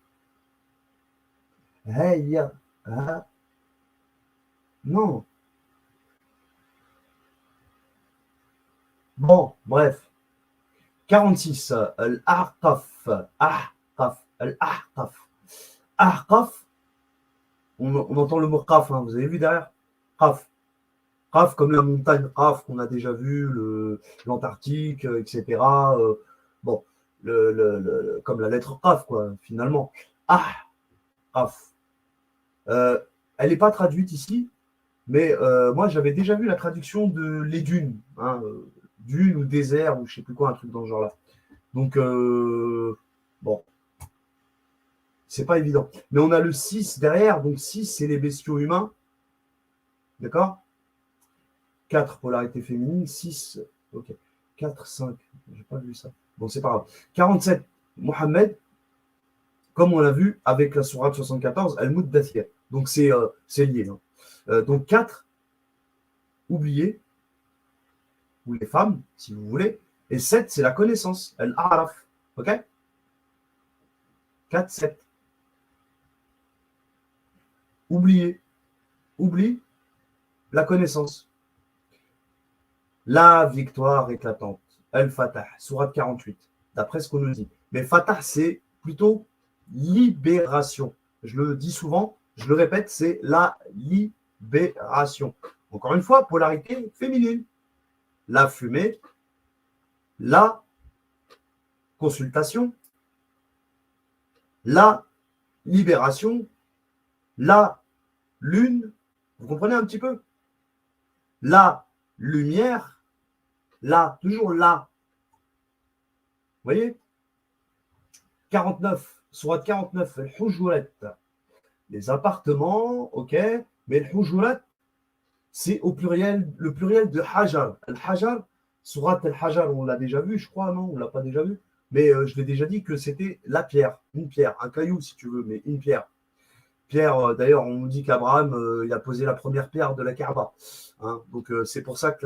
Hey, ha. Non. Bon, bref. 46. Al-Ahqaf. Ahqaf. Al-Ahqaf. Ahqaf. On entend le mot Qaf, hein, vous avez vu derrière? Qaf. Qaf comme la montagne Qaf qu'on a déjà vu, l'Antarctique, etc. Bon, comme la lettre Qaf, quoi, finalement. Ah, Qaf. Elle n'est pas traduite ici, mais moi j'avais déjà vu la traduction de les dunes, hein, dunes ou désert ou je sais plus quoi, un truc dans ce genre-là. Donc bon, c'est pas évident. Mais on a le 6 derrière, donc 6 c'est les bestiaux humains, d'accord? 4 polarité féminine, 6, ok. 4, 5, j'ai pas vu ça. Bon, c'est pas grave. 47, Mohamed, comme on l'a vu avec la sourate 74, Al-Muddathir. Donc c'est lié. Hein. Donc 4, oublié, ou les femmes, si vous voulez. Et 7, c'est la connaissance, Al-A'raf. Ok? 4, 7. Oublié. Oublie la connaissance. La victoire éclatante. Al-Fatah, sourate 48, d'après ce qu'on nous dit. Mais Fatah, c'est plutôt libération. Je le dis souvent, je le répète, c'est la libération. Encore une fois, polarité féminine. La fumée, la consultation, la libération, la lune. Vous comprenez un petit peu? La lumière, là, toujours là. Vous voyez? 49, sourate 49, al-Hujurat. Les appartements, ok, mais le Hujurat, c'est au pluriel, le pluriel de Hajar. Al-Hajar, sourate al-Hajar, on l'a déjà vu, je crois, non? On l'a pas déjà vu? Mais je l'ai déjà dit que c'était la pierre, une pierre, un caillou si tu veux, mais une pierre. Pierre, d'ailleurs, on nous dit qu'Abraham, il a posé la première pierre de la Kaaba. Hein, donc, c'est pour ça que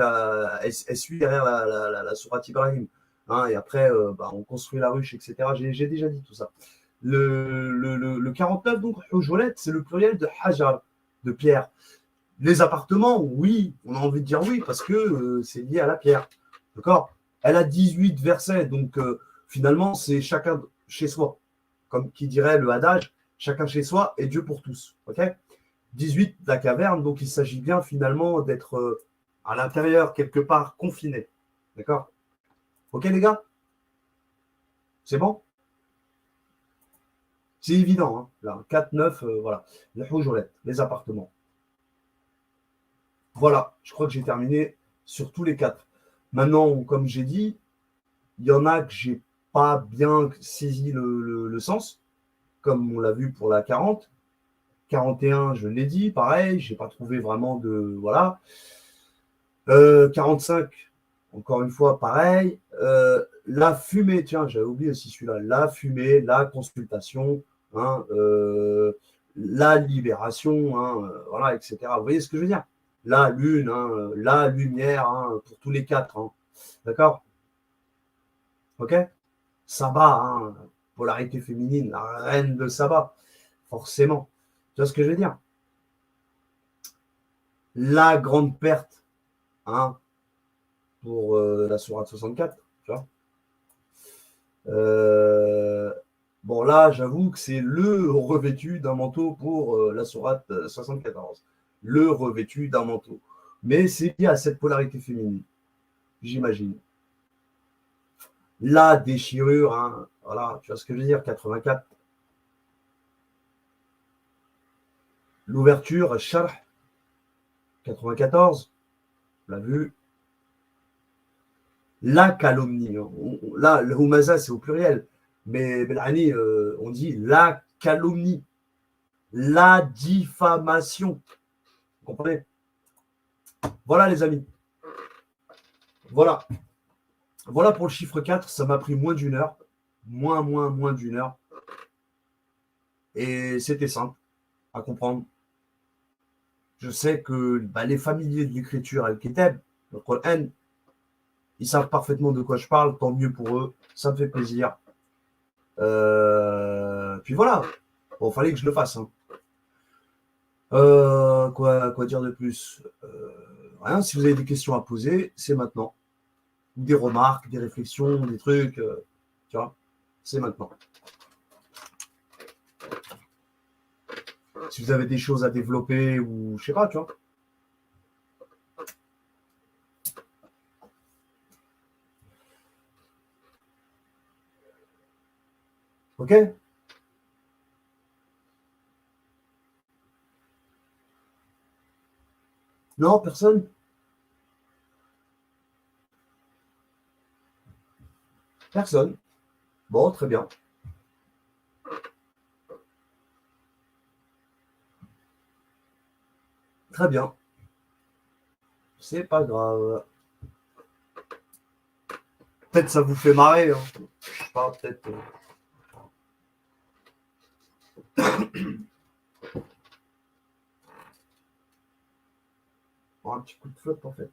elle suit derrière la sourate Ibrahim. Hein, et après, on construit la ruche, etc. J'ai déjà dit tout ça. Le 49, donc, Hujurat, c'est le pluriel de Hajar, de pierre. Les appartements, oui, on a envie de dire oui, parce que c'est lié à la pierre. D'accord? Elle a 18 versets, donc finalement, c'est chacun chez soi. Comme qui dirait le adage, chacun chez soi et Dieu pour tous. Ok? 18, la caverne, donc il s'agit bien finalement d'être à l'intérieur, quelque part, confiné. D'accord? Ok, les gars? C'est bon? C'est évident, hein? Là, 4, 9, voilà. Les Hujurat, les appartements. Voilà, je crois que j'ai terminé sur tous les 4. Maintenant, comme j'ai dit, il y en a que j'ai pas bien saisi le sens, comme on l'a vu pour la 40. 41, je l'ai dit, pareil, j'ai pas trouvé vraiment de. Voilà. 45, encore une fois, pareil. La fumée, tiens, j'avais oublié aussi celui-là. La fumée, la consultation, hein, la libération, hein, voilà, etc. Vous voyez ce que je veux dire? La lune, hein, la lumière, hein, pour tous les 4. Hein. D'accord? Ok? Sabbat, hein, polarité féminine, la reine de Sabbat, forcément. Tu vois ce que je veux dire? La grande perte, hein, pour la sourate 64, tu vois. Bon, là, j'avoue que c'est le revêtu d'un manteau pour la sourate 74. Le revêtu d'un manteau. Mais c'est lié à cette polarité féminine, j'imagine. La déchirure, hein, voilà, tu vois ce que je veux dire, 84. L'ouverture, Sharh, 94, on l'a vu. La calomnie, là, le humaza, c'est au pluriel, mais Belhani, on dit la calomnie, la diffamation. Vous comprenez? Voilà, les amis. Voilà. Voilà pour le chiffre 4, ça m'a pris moins d'une heure. Moins d'une heure. Et c'était simple à comprendre. Je sais que les familiers de l'écriture Al-Kitab, le Coran, Ils savent parfaitement de quoi je parle, tant mieux pour eux, ça me fait plaisir. Puis voilà, bon, fallait que je le fasse. Hein. Quoi dire de plus Rien, si vous avez des questions à poser, c'est maintenant. Ou des remarques, des réflexions, des trucs, tu vois, c'est maintenant. Si vous avez des choses à développer ou je sais pas, tu vois. Ok? Non, personne? Personne. Bon, très bien. Très bien. C'est pas grave. Peut-être ça vous fait marrer. Hein. Je sais pas, peut-être. Bon, un petit coup de flotte en fait.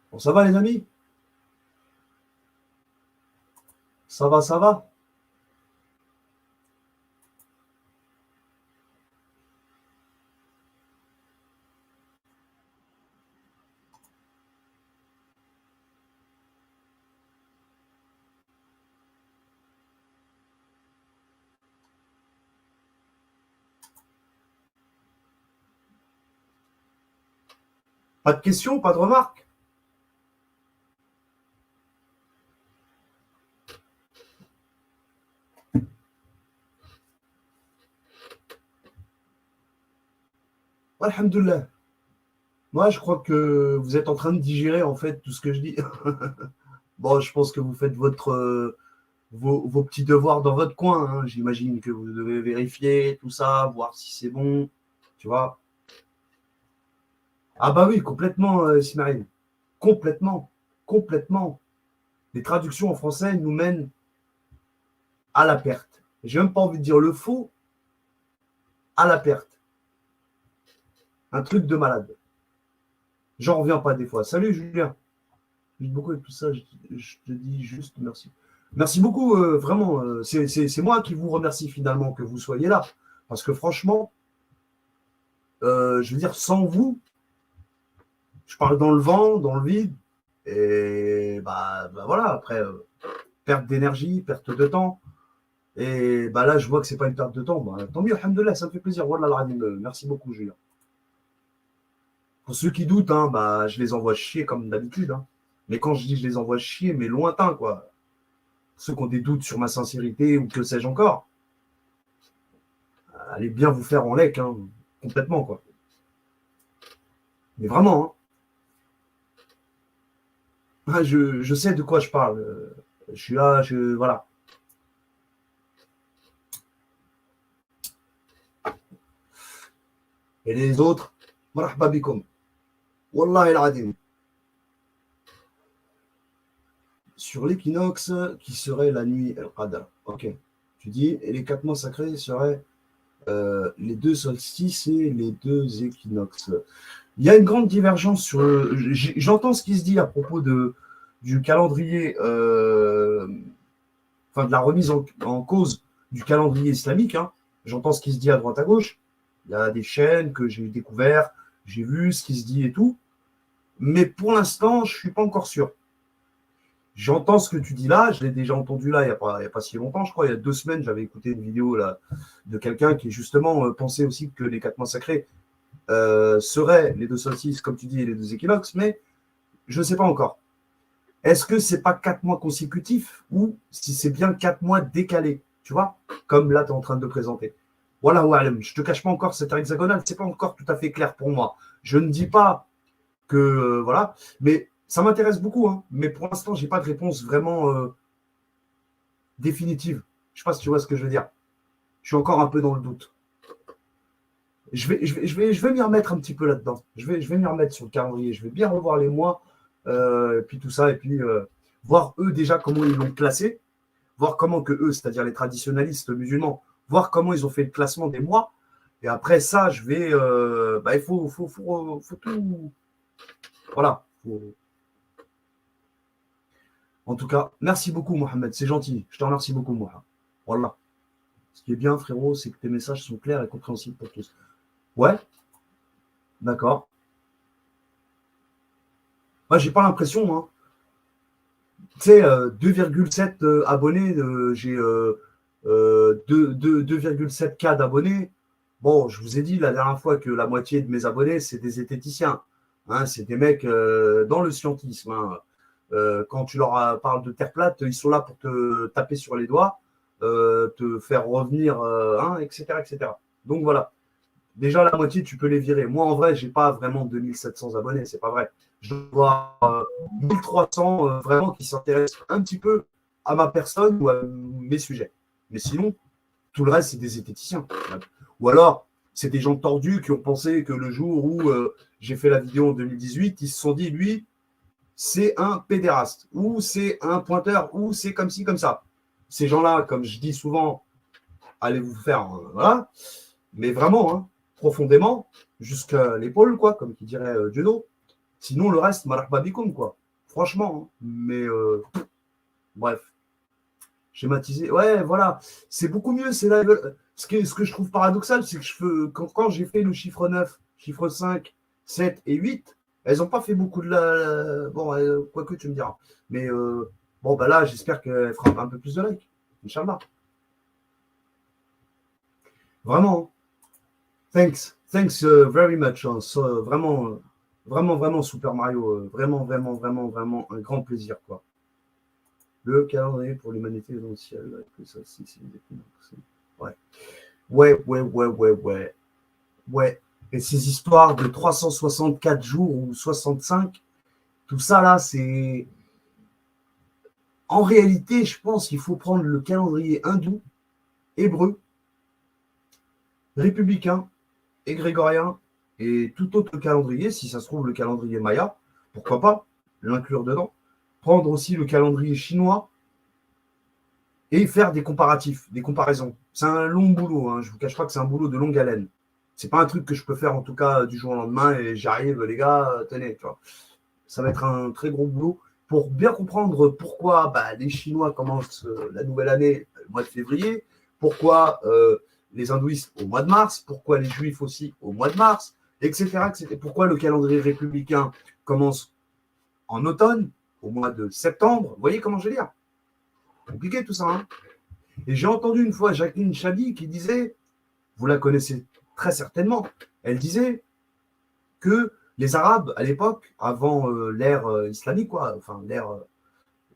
Bon, ça va les amis? Ça va, ça va? Pas de questions, pas de remarques? Alhamdoulilah. Moi, je crois que vous êtes en train de digérer en fait tout ce que je dis. Bon, je pense que vous faites vos petits devoirs dans votre coin. Hein. J'imagine que vous devez vérifier tout ça, voir si c'est bon. Tu vois? Ah bah oui, complètement, Ismaël. Complètement. Complètement. Les traductions en français nous mènent à la perte. J'ai même pas envie de dire le faux, à la perte. Un truc de malade. J'en reviens pas des fois. Salut Julien. J'aime beaucoup avec tout ça. Je te dis juste merci. Merci beaucoup, vraiment. C'est moi qui vous remercie finalement que vous soyez là. Parce que franchement, je veux dire, sans vous, je parle dans le vent, dans le vide. Et bah voilà, après, perte d'énergie, perte de temps. Et bah là, je vois que c'est pas une perte de temps. Bah, tant mieux, alhamdoulilah, ça me fait plaisir. Voilà, merci beaucoup, Julien. Pour ceux qui doutent, hein, bah, je les envoie chier comme d'habitude. Hein. Mais quand je dis je les envoie chier, mais lointain, quoi. Ceux qui ont des doutes sur ma sincérité ou que sais-je encore, allez bien vous faire en lec, hein, complètement, quoi. Mais vraiment, hein, je sais de quoi je parle. Je suis là, voilà. Et les autres, marhaba bikoum. Wallah el adim. Sur l'équinoxe qui serait la nuit El Qadr. Ok. Tu dis, et les 4 mois sacrés seraient les 2 solstices et les 2 équinoxes. Il y a une grande divergence sur. J'entends ce qui se dit à propos du calendrier, enfin de la remise en cause du calendrier islamique. Hein. J'entends ce qui se dit à droite à gauche. Il y a des chaînes que j'ai découvert, j'ai vu ce qui se dit et tout. Mais pour l'instant, je ne suis pas encore sûr. J'entends ce que tu dis là, je l'ai déjà entendu là il n'y a pas si longtemps, je crois, il y a 2 semaines, j'avais écouté une vidéo là, de quelqu'un qui justement pensait aussi que les 4 mois sacrés seraient les 2 solstices, comme tu dis, et les 2 équinoxes, mais Je ne sais pas encore. Est-ce que c'est pas 4 mois consécutifs ou si c'est bien 4 mois décalés, tu vois, comme là, tu es en train de présenter. Voilà, ouais, je te cache pas encore cette hexagonale, c'est pas encore tout à fait clair pour moi. Je ne dis pas que, voilà, mais ça m'intéresse beaucoup, hein, mais pour l'instant, j'ai pas de réponse vraiment définitive. Je sais pas si tu vois ce que je veux dire. Je suis encore un peu dans le doute. Je vais m'y remettre un petit peu là-dedans. Je vais m'y remettre sur le calendrier. Je vais bien revoir les mois, et puis tout ça, et puis voir eux déjà comment ils l'ont classé, voir comment que eux, c'est-à-dire les traditionnalistes musulmans, voir comment ils ont fait le classement des mois. Et après ça, je vais, bah, il faut tout, voilà. En tout cas, merci beaucoup, Mohamed. C'est gentil. Je te remercie beaucoup, Mohamed. Voilà. Ce qui est bien, frérot, c'est que tes messages sont clairs et compréhensibles pour tous. Ouais, d'accord. Moi, j'ai pas l'impression, hein. Tu sais, 2,7 abonnés, j'ai 2,7 K d'abonnés. Bon, je vous ai dit la dernière fois que la moitié de mes abonnés, c'est des zététiciens. Hein, c'est des mecs dans le scientisme. Hein. Quand tu leur parles de terre plate, ils sont là pour te taper sur les doigts, te faire revenir, hein, etc., etc. Donc voilà. Déjà, la moitié, tu peux les virer. Moi, en vrai, j'ai pas vraiment 2700 abonnés, c'est pas vrai. Je dois 1300 vraiment qui s'intéressent un petit peu à ma personne ou à mes sujets. Mais sinon, tout le reste, c'est des zététiciens. Ou alors, c'est des gens tordus qui ont pensé que le jour où j'ai fait la vidéo en 2018, ils se sont dit, lui, c'est un pédéraste, ou c'est un pointeur, ou c'est comme ci, comme ça. Ces gens-là, comme je dis souvent, allez vous faire, voilà. Mais vraiment, hein, profondément, jusqu'à l'épaule, quoi, comme qui dirait Juno. Sinon, le reste, marhaba bikoum, quoi. Franchement, hein. Mais bref, schématiser. Ouais, voilà. C'est beaucoup mieux. C'est là. Ce que je trouve paradoxal, c'est que quand j'ai fait le chiffre 9, chiffre 5, 7 et 8, elles n'ont pas fait beaucoup de bon, quoique tu me diras. Mais bon, bah là, j'espère qu'elles feront un peu plus de likes. Inch'Allah. Vraiment. Thanks very much. Hein. So, vraiment, vraiment, Super Mario. Vraiment, vraiment, vraiment, vraiment un grand plaisir, quoi. Le calendrier pour l'humanité essentiel. Que ça, c'est ouais. Ouais. Ouais. Et ces histoires de 364 jours ou 65, tout ça là, c'est. En réalité, je pense qu'il faut prendre le calendrier hindou, hébreu, républicain et grégorien et tout autre calendrier, si ça se trouve le calendrier maya, pourquoi pas l'inclure dedans. Prendre aussi le calendrier chinois et faire des comparatifs, des comparaisons. C'est un long boulot, hein. Je ne vous cache pas que c'est un boulot de longue haleine. C'est pas un truc que je peux faire en tout cas du jour au lendemain et j'arrive, les gars, tenez, tu vois. Ça va être un très gros boulot pour bien comprendre pourquoi bah, les Chinois commencent la nouvelle année le mois de février, pourquoi les hindouistes au mois de mars, pourquoi les juifs aussi au mois de mars, etc. Pourquoi le calendrier républicain commence en automne, au mois de septembre. Vous voyez comment je veux dire? Compliqué tout ça. Hein. Et j'ai entendu une fois Jacqueline Chadi qui disait, vous la connaissez très certainement, elle disait que les Arabes, à l'époque, avant l'ère islamique, quoi, enfin l'ère,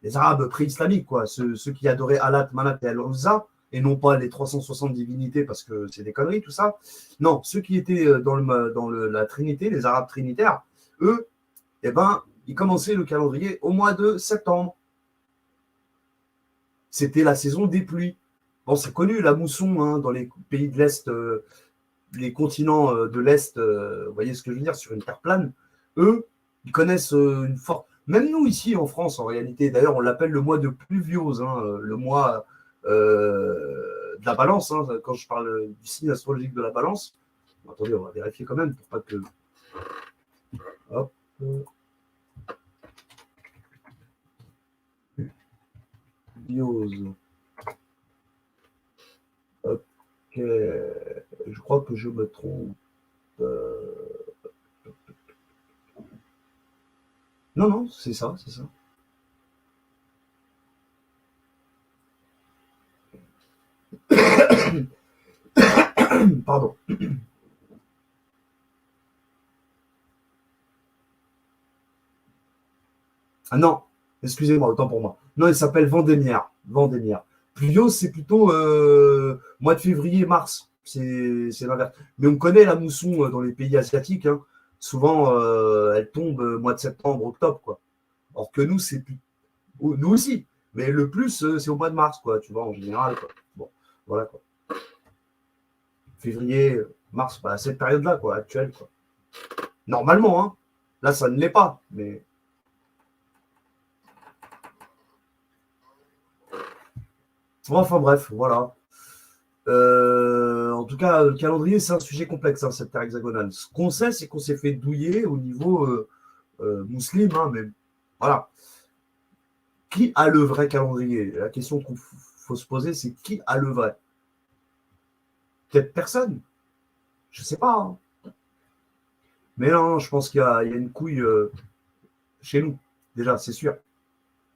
les Arabes pré-islamiques, quoi, ceux qui adoraient Allat, Manat et Al-Uzza, et non pas les 360 divinités parce que c'est des conneries, tout ça. Non, ceux qui étaient la Trinité, les Arabes trinitaires, eux, eh ben, ils commençaient le calendrier au mois de septembre. C'était la saison des pluies. Bon, c'est connu, la mousson, hein, dans les pays de l'Est, les continents de l'Est, vous voyez ce que je veux dire, sur une terre plane, eux, ils connaissent une forte. Même nous, ici, en France, en réalité, d'ailleurs, on l'appelle le mois de pluviose, hein, le mois de la balance, hein, quand je parle du signe astrologique de la balance. Attendez, on va vérifier quand même pour pas que. Hop. Biose. Ok. Je crois que je me trompe. Non, non, c'est ça, c'est ça. Pardon. Ah non, excusez-moi, autant pour moi. Non, il s'appelle Vendémiaire. Vendémiaire. Pluvio, c'est plutôt mois de février, mars. C'est l'inverse. Mais on connaît la mousson dans les pays asiatiques, hein. Souvent, elle tombe mois de septembre, octobre, quoi. Or que nous, c'est plus. Nous aussi. Mais le plus, c'est au mois de mars, quoi, tu vois, en général, quoi. Bon, voilà, quoi. Février, mars, bah, cette période-là, quoi, actuelle, quoi. Normalement, hein. Là, ça ne l'est pas, mais. Bon, enfin, bref, voilà. En tout cas, le calendrier, c'est un sujet complexe, hein, cette terre hexagonale. Ce qu'on sait, c'est qu'on s'est fait douiller au niveau musulman, hein, mais voilà. Qui a le vrai calendrier? La question qu'il faut se poser, c'est qui a le vrai? Peut-être personne. Je sais pas, hein. Mais non, je pense qu'il y a une couille chez nous, déjà, c'est sûr.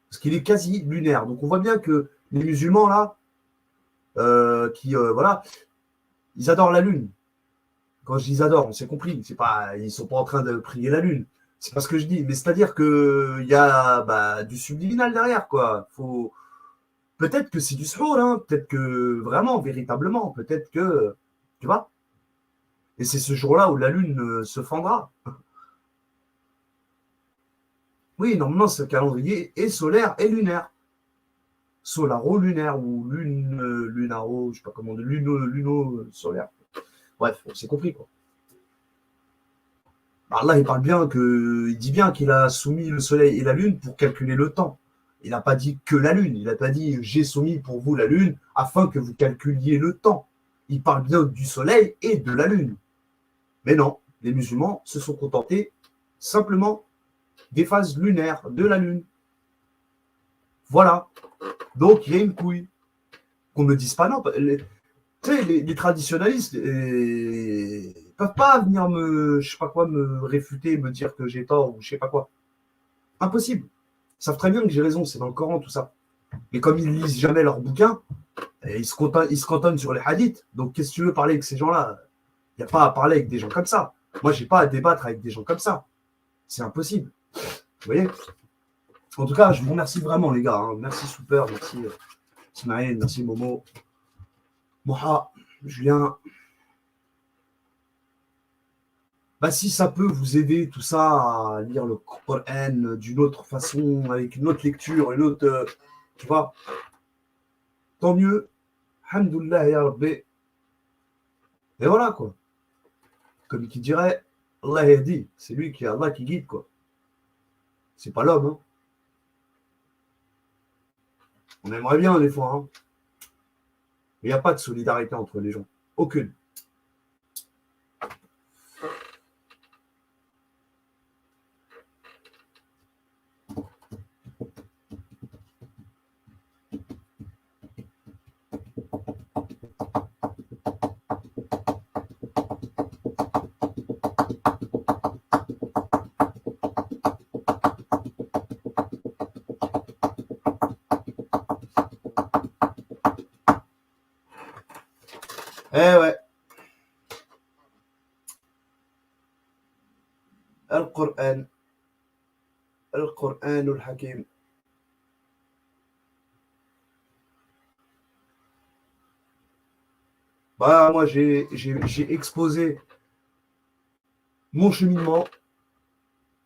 Parce qu'il est quasi lunaire. Donc on voit bien que les musulmans, là, voilà, ils adorent la lune. Quand je dis adorent, on s'est compris. C'est pas, ils sont pas en train de prier la lune. C'est pas ce que je dis. Mais c'est-à-dire qu'il y a bah, du subliminal derrière, quoi. Peut-être que c'est du scroll, hein. Peut-être que vraiment, véritablement, peut-être que, tu vois. Et c'est ce jour-là où la lune se fendra. Oui, normalement, ce calendrier est solaire et lunaire. Solaro-lunaire ou lunaro, je sais pas comment, luno-solaire. Bref, on s'est compris, quoi. Alors là, il dit bien qu'il a soumis le soleil et la lune pour calculer le temps. Il n'a pas dit que la lune. Il n'a pas dit j'ai soumis pour vous la lune afin que vous calculiez le temps. Il parle bien du soleil et de la lune. Mais non, les musulmans se sont contentés simplement des phases lunaires de la lune. Voilà. Donc il y a une couille. Qu'on ne me dise pas non. Tu sais, les traditionalistes ne peuvent pas venir je sais pas quoi, me réfuter, me dire que j'ai tort ou je sais pas quoi. Impossible. Ils savent très bien que j'ai raison, c'est dans le Coran, tout ça. Mais comme ils lisent jamais leurs bouquins, ils se cantonnent sur les hadiths. Donc, qu'est-ce que tu veux parler avec ces gens-là? Il n'y a pas à parler avec des gens comme ça. Moi, j'ai pas à débattre avec des gens comme ça. C'est impossible. Vous voyez? En tout cas, je vous remercie vraiment, les gars, hein. Merci Super, merci Ismaël, merci Momo, Moha, Julien. Bah, si ça peut vous aider, tout ça, à lire le Coran d'une autre façon, avec une autre lecture, une autre. Tu vois, tant mieux. Alhamdoulilah, ya Rabbi. Et voilà, quoi. Comme qui dirait, Allah yahdi. C'est lui qui est Allah qui guide, quoi. C'est pas l'homme, hein. On aimerait bien, des fois, hein. Mais il n'y a pas de solidarité entre les gens. Aucune. Eh ouais. Al-Qur'an. Al-Qur'an al-Hakim. Bah, moi, j'ai exposé mon cheminement.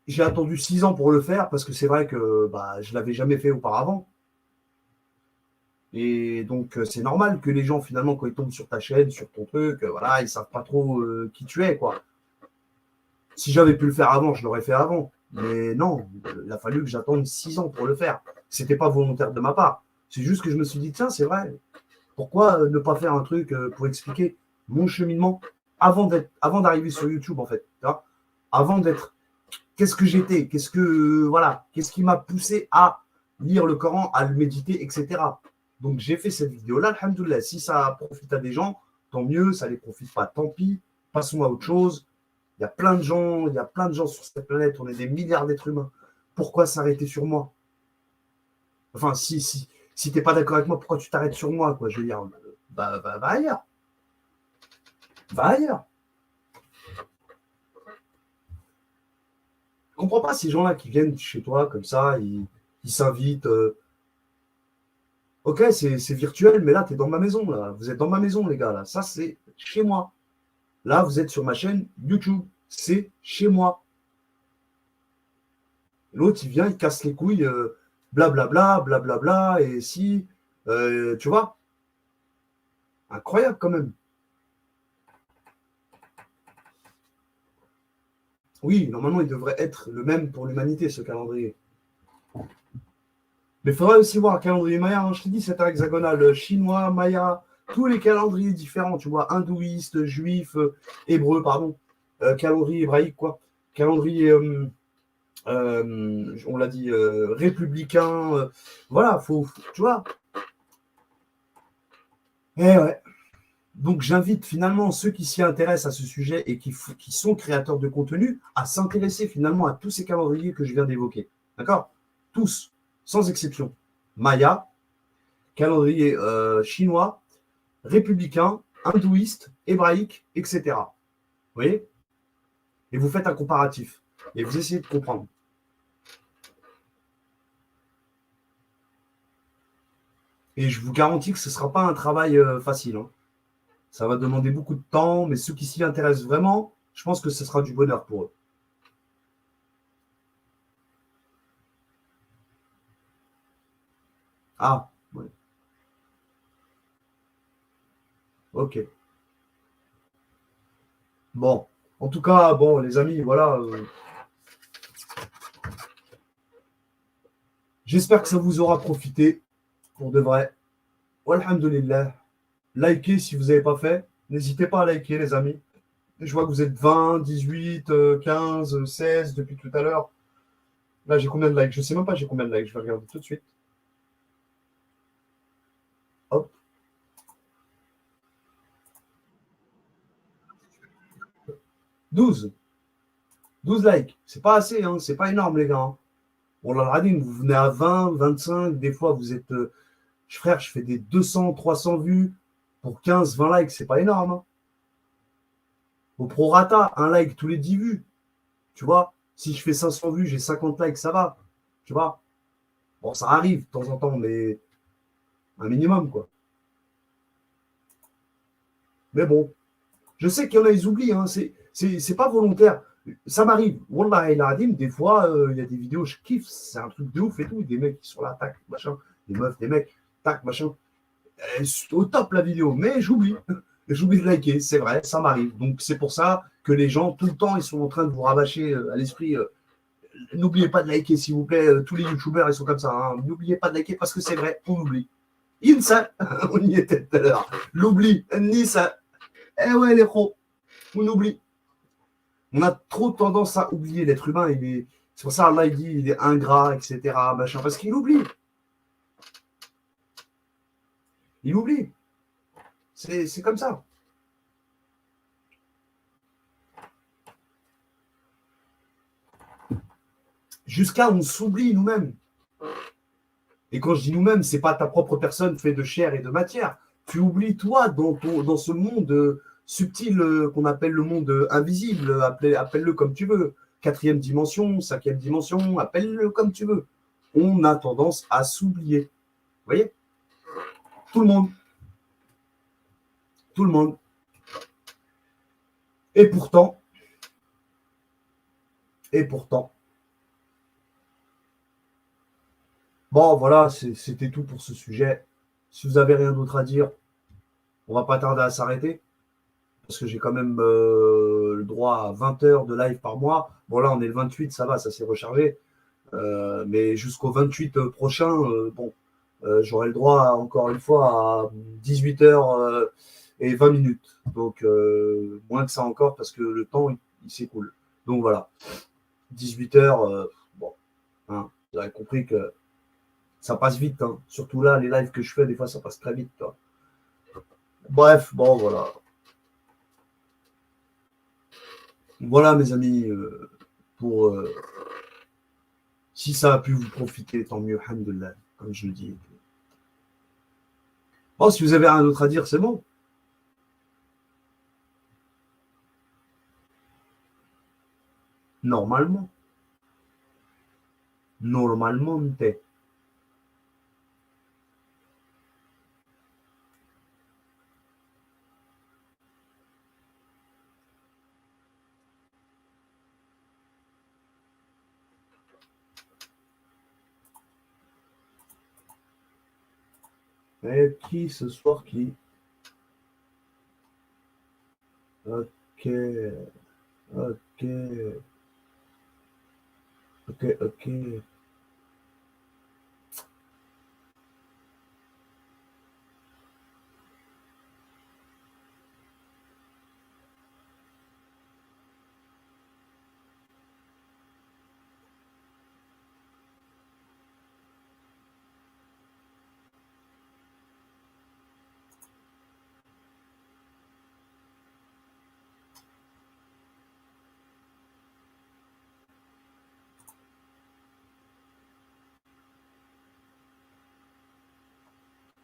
J'ai attendu 6 ans pour le faire parce que c'est vrai que bah, je ne l'avais jamais fait auparavant. Et donc, c'est normal que les gens, finalement, quand ils tombent sur ta chaîne, sur ton truc, voilà, ils savent pas trop qui tu es, quoi. Si j'avais pu le faire avant, je l'aurais fait avant. Mais non, il a fallu que j'attende 6 ans pour le faire. C'était pas volontaire de ma part. C'est juste que je me suis dit, tiens, c'est vrai. Pourquoi ne pas faire un truc pour expliquer mon cheminement avant d'arriver sur YouTube, en fait. Tu vois, avant d'être, qu'est-ce que j'étais, voilà, qu'est-ce qui m'a poussé à lire le Coran, à le méditer, etc. Donc j'ai fait cette vidéo-là, alhamdoulilah. Si ça profite à des gens, tant mieux, ça ne les profite pas, tant pis, passons à autre chose. Il y a plein de gens, il y a plein de gens sur cette planète, on est des milliards d'êtres humains. Pourquoi s'arrêter sur moi? Enfin, si t'es pas d'accord avec moi, pourquoi tu t'arrêtes sur moi, quoi? Je veux dire, va ailleurs. Va ailleurs. comprends pas ces gens-là qui viennent chez toi comme ça, ils s'invitent. Ok, c'est virtuel, mais là, tu es dans ma maison. Là. Vous êtes dans ma maison, les gars. Là. Ça, c'est chez moi. Là, vous êtes sur ma chaîne YouTube. C'est chez moi. L'autre, il vient, il casse les couilles, blablabla, blablabla, et si, tu vois, incroyable quand même. Oui, normalement, il devrait être le même pour l'humanité, ce calendrier. Mais il faudrait aussi voir un calendrier maya. Hein. Je t'ai dit, c'est un hexagonal chinois, maya, tous les calendriers différents, tu vois, hindouistes, juifs, hébreux, pardon, calendrier hébraïque, quoi. Calendrier, on l'a dit, républicain. Voilà, tu vois. Eh ouais. Donc, j'invite finalement ceux qui s'y intéressent à ce sujet et qui sont créateurs de contenu à s'intéresser finalement à tous ces calendriers que je viens d'évoquer. D'accord? Tous, sans exception. Maya, calendrier chinois, républicain, hindouiste, hébraïque, etc. Vous voyez? Et vous faites un comparatif. Et vous essayez de comprendre. Et je vous garantis que ce ne sera pas un travail facile. Hein. Ça va demander beaucoup de temps, mais ceux qui s'y intéressent vraiment, je pense que ce sera du bonheur pour eux. Ah, ouais. Ok. Bon. En tout cas, bon, les amis, voilà. J'espère que ça vous aura profité pour de vrai. Alhamdulillah. Likez si vous n'avez pas fait. N'hésitez pas à liker, les amis. Je vois que vous êtes 20, 18, 15, 16 depuis tout à l'heure. Là, j'ai combien de likes? Je ne sais même pas j'ai combien de likes. Je vais regarder tout de suite. Hop. 12. 12 likes. C'est pas assez, hein. C'est pas énorme, les gars. Hein. Bon, là, radine, vous venez à 20, 25. Des fois, vous êtes. Frère, je fais des 200, 300 vues pour 15, 20 likes. C'est pas énorme. Hein. Au prorata, un like tous les 10 vues. Tu vois, si je fais 500 vues, j'ai 50 likes, ça va. Tu vois, bon, ça arrive de temps en temps, mais un minimum, quoi. Mais bon, je sais qu'il y en a, ils oublient, hein. C'est pas volontaire. Ça m'arrive. Wallah el Adim, des fois, il y a des vidéos, je kiffe, c'est un truc de ouf et tout. Des mecs qui sont là, tac, machin. Des meufs, des mecs, tac, machin. Au top la vidéo, mais j'oublie. J'oublie de liker, c'est vrai, ça m'arrive. Donc c'est pour ça que les gens, tout le temps, ils sont en train de vous rabâcher à l'esprit. N'oubliez pas de liker, s'il vous plaît. Tous les youtubeurs, ils sont comme ça. Hein. N'oubliez pas de liker parce que c'est vrai, on oublie. Insa, on y était tout à l'heure. L'oubli, Nissa. Eh ouais, les pros, on oublie. On a trop tendance à oublier l'être humain. C'est pour ça Allah il dit il est ingrat, etc. Machin, parce qu'il oublie. Il oublie. C'est comme ça. Jusqu'à on s'oublie nous-mêmes. Et quand je dis nous-mêmes, c'est pas ta propre personne faite de chair et de matière. Tu oublies toi dans ce monde subtil qu'on appelle le monde invisible. Appelle-le comme tu veux. Quatrième dimension, cinquième dimension, appelle-le comme tu veux. On a tendance à s'oublier. Vous voyez? Tout le monde. Tout le monde. Et pourtant, et pourtant, bon, voilà, c'était tout pour ce sujet. Si vous avez rien d'autre à dire, on va pas tarder à s'arrêter. Parce que j'ai quand même le droit à 20 heures de live par mois. Bon, là, on est le 28, ça va, ça s'est rechargé. Mais jusqu'au 28 prochain, bon, j'aurai le droit, encore une fois, à 18 heures et 20 minutes. Donc, moins que ça encore, parce que le temps, il s'écoule. Donc, voilà. 18 heures, bon, hein, vous avez compris que ça passe vite. Hein. Surtout là, les lives que je fais, des fois, ça passe très vite. Toi. Bref, bon, voilà. Voilà, mes amis, pour si ça a pu vous profiter, tant mieux, alhamdoulilah, comme je le dis. Bon, si vous avez rien d'autre à dire, c'est bon. Normalement. Normalmente. Et qui ce soir qui? Ok, ok, ok, ok.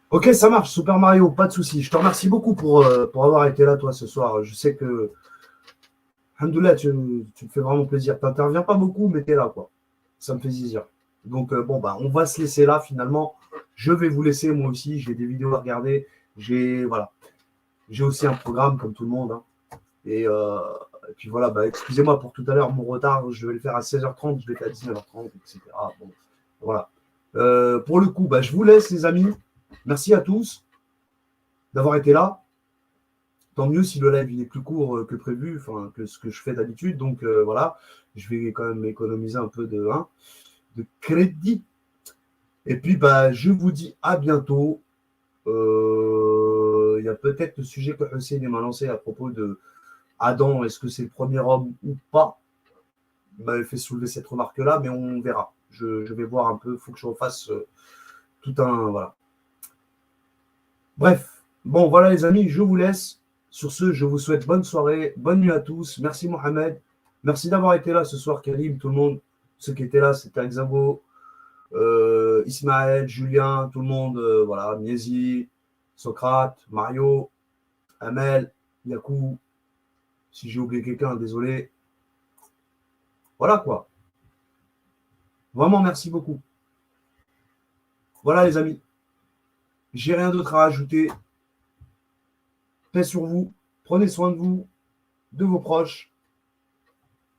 Ok, ça marche, Super Mario, pas de souci. Je te remercie beaucoup pour avoir été là, toi, ce soir. Je sais que, alhamdoulilah, tu me fais vraiment plaisir. Tu n'interviens pas beaucoup, mais tu es là, quoi. Ça me fait plaisir. Donc, bon, bah, on va se laisser là, finalement. Je vais vous laisser, moi aussi. J'ai des vidéos à regarder. Voilà. J'ai aussi un programme, comme tout le monde, hein. Et puis voilà, bah, excusez-moi pour tout à l'heure, mon retard. Je vais le faire à 16h30, je l'ai fait à 19h30, etc. Bon, voilà. Pour le coup, bah, je vous laisse, les amis. Merci à tous d'avoir été là. Tant mieux si le live il est plus court que prévu, enfin que ce que je fais d'habitude. Donc voilà, je vais quand même économiser un peu de crédit. Et puis bah, je vous dis à bientôt. Il y a peut-être le sujet que Hussein m'a lancé à propos de Adam, est-ce que c'est le premier homme ou pas? Il m'avait fait soulever cette remarque-là, mais on verra. Je vais voir un peu, il faut que je refasse tout un. Voilà. Bref, bon, voilà les amis, je vous laisse. Sur ce, je vous souhaite bonne soirée, bonne nuit à tous. Merci Mohamed. Merci d'avoir été là ce soir, Karim, tout le monde. Ceux qui étaient là, c'était Exavo, Ismaël, Julien, tout le monde. Voilà, Miezi, Socrate, Mario, Amel, Yakou. Si j'ai oublié quelqu'un, désolé. Voilà quoi. Vraiment, merci beaucoup. Voilà les amis. J'ai rien d'autre à rajouter. Paix sur vous. Prenez soin de vous, de vos proches.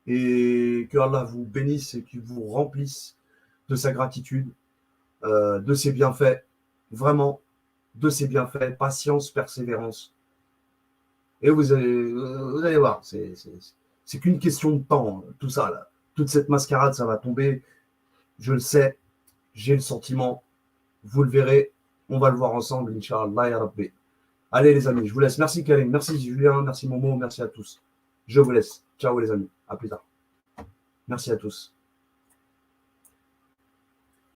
Et que Allah vous bénisse et qu'il vous remplisse de sa gratitude, de ses bienfaits, vraiment, de ses bienfaits, patience, persévérance. Et vous allez voir, c'est qu'une question de temps, tout ça, là. Toute cette mascarade, ça va tomber. Je le sais, j'ai le sentiment, vous le verrez, on va le voir ensemble, Inch'Allah, ya Rabbi. Allez les amis, je vous laisse. Merci Karim, merci Julien, merci Momo, merci à tous. Je vous laisse. Ciao les amis, à plus tard. Merci à tous.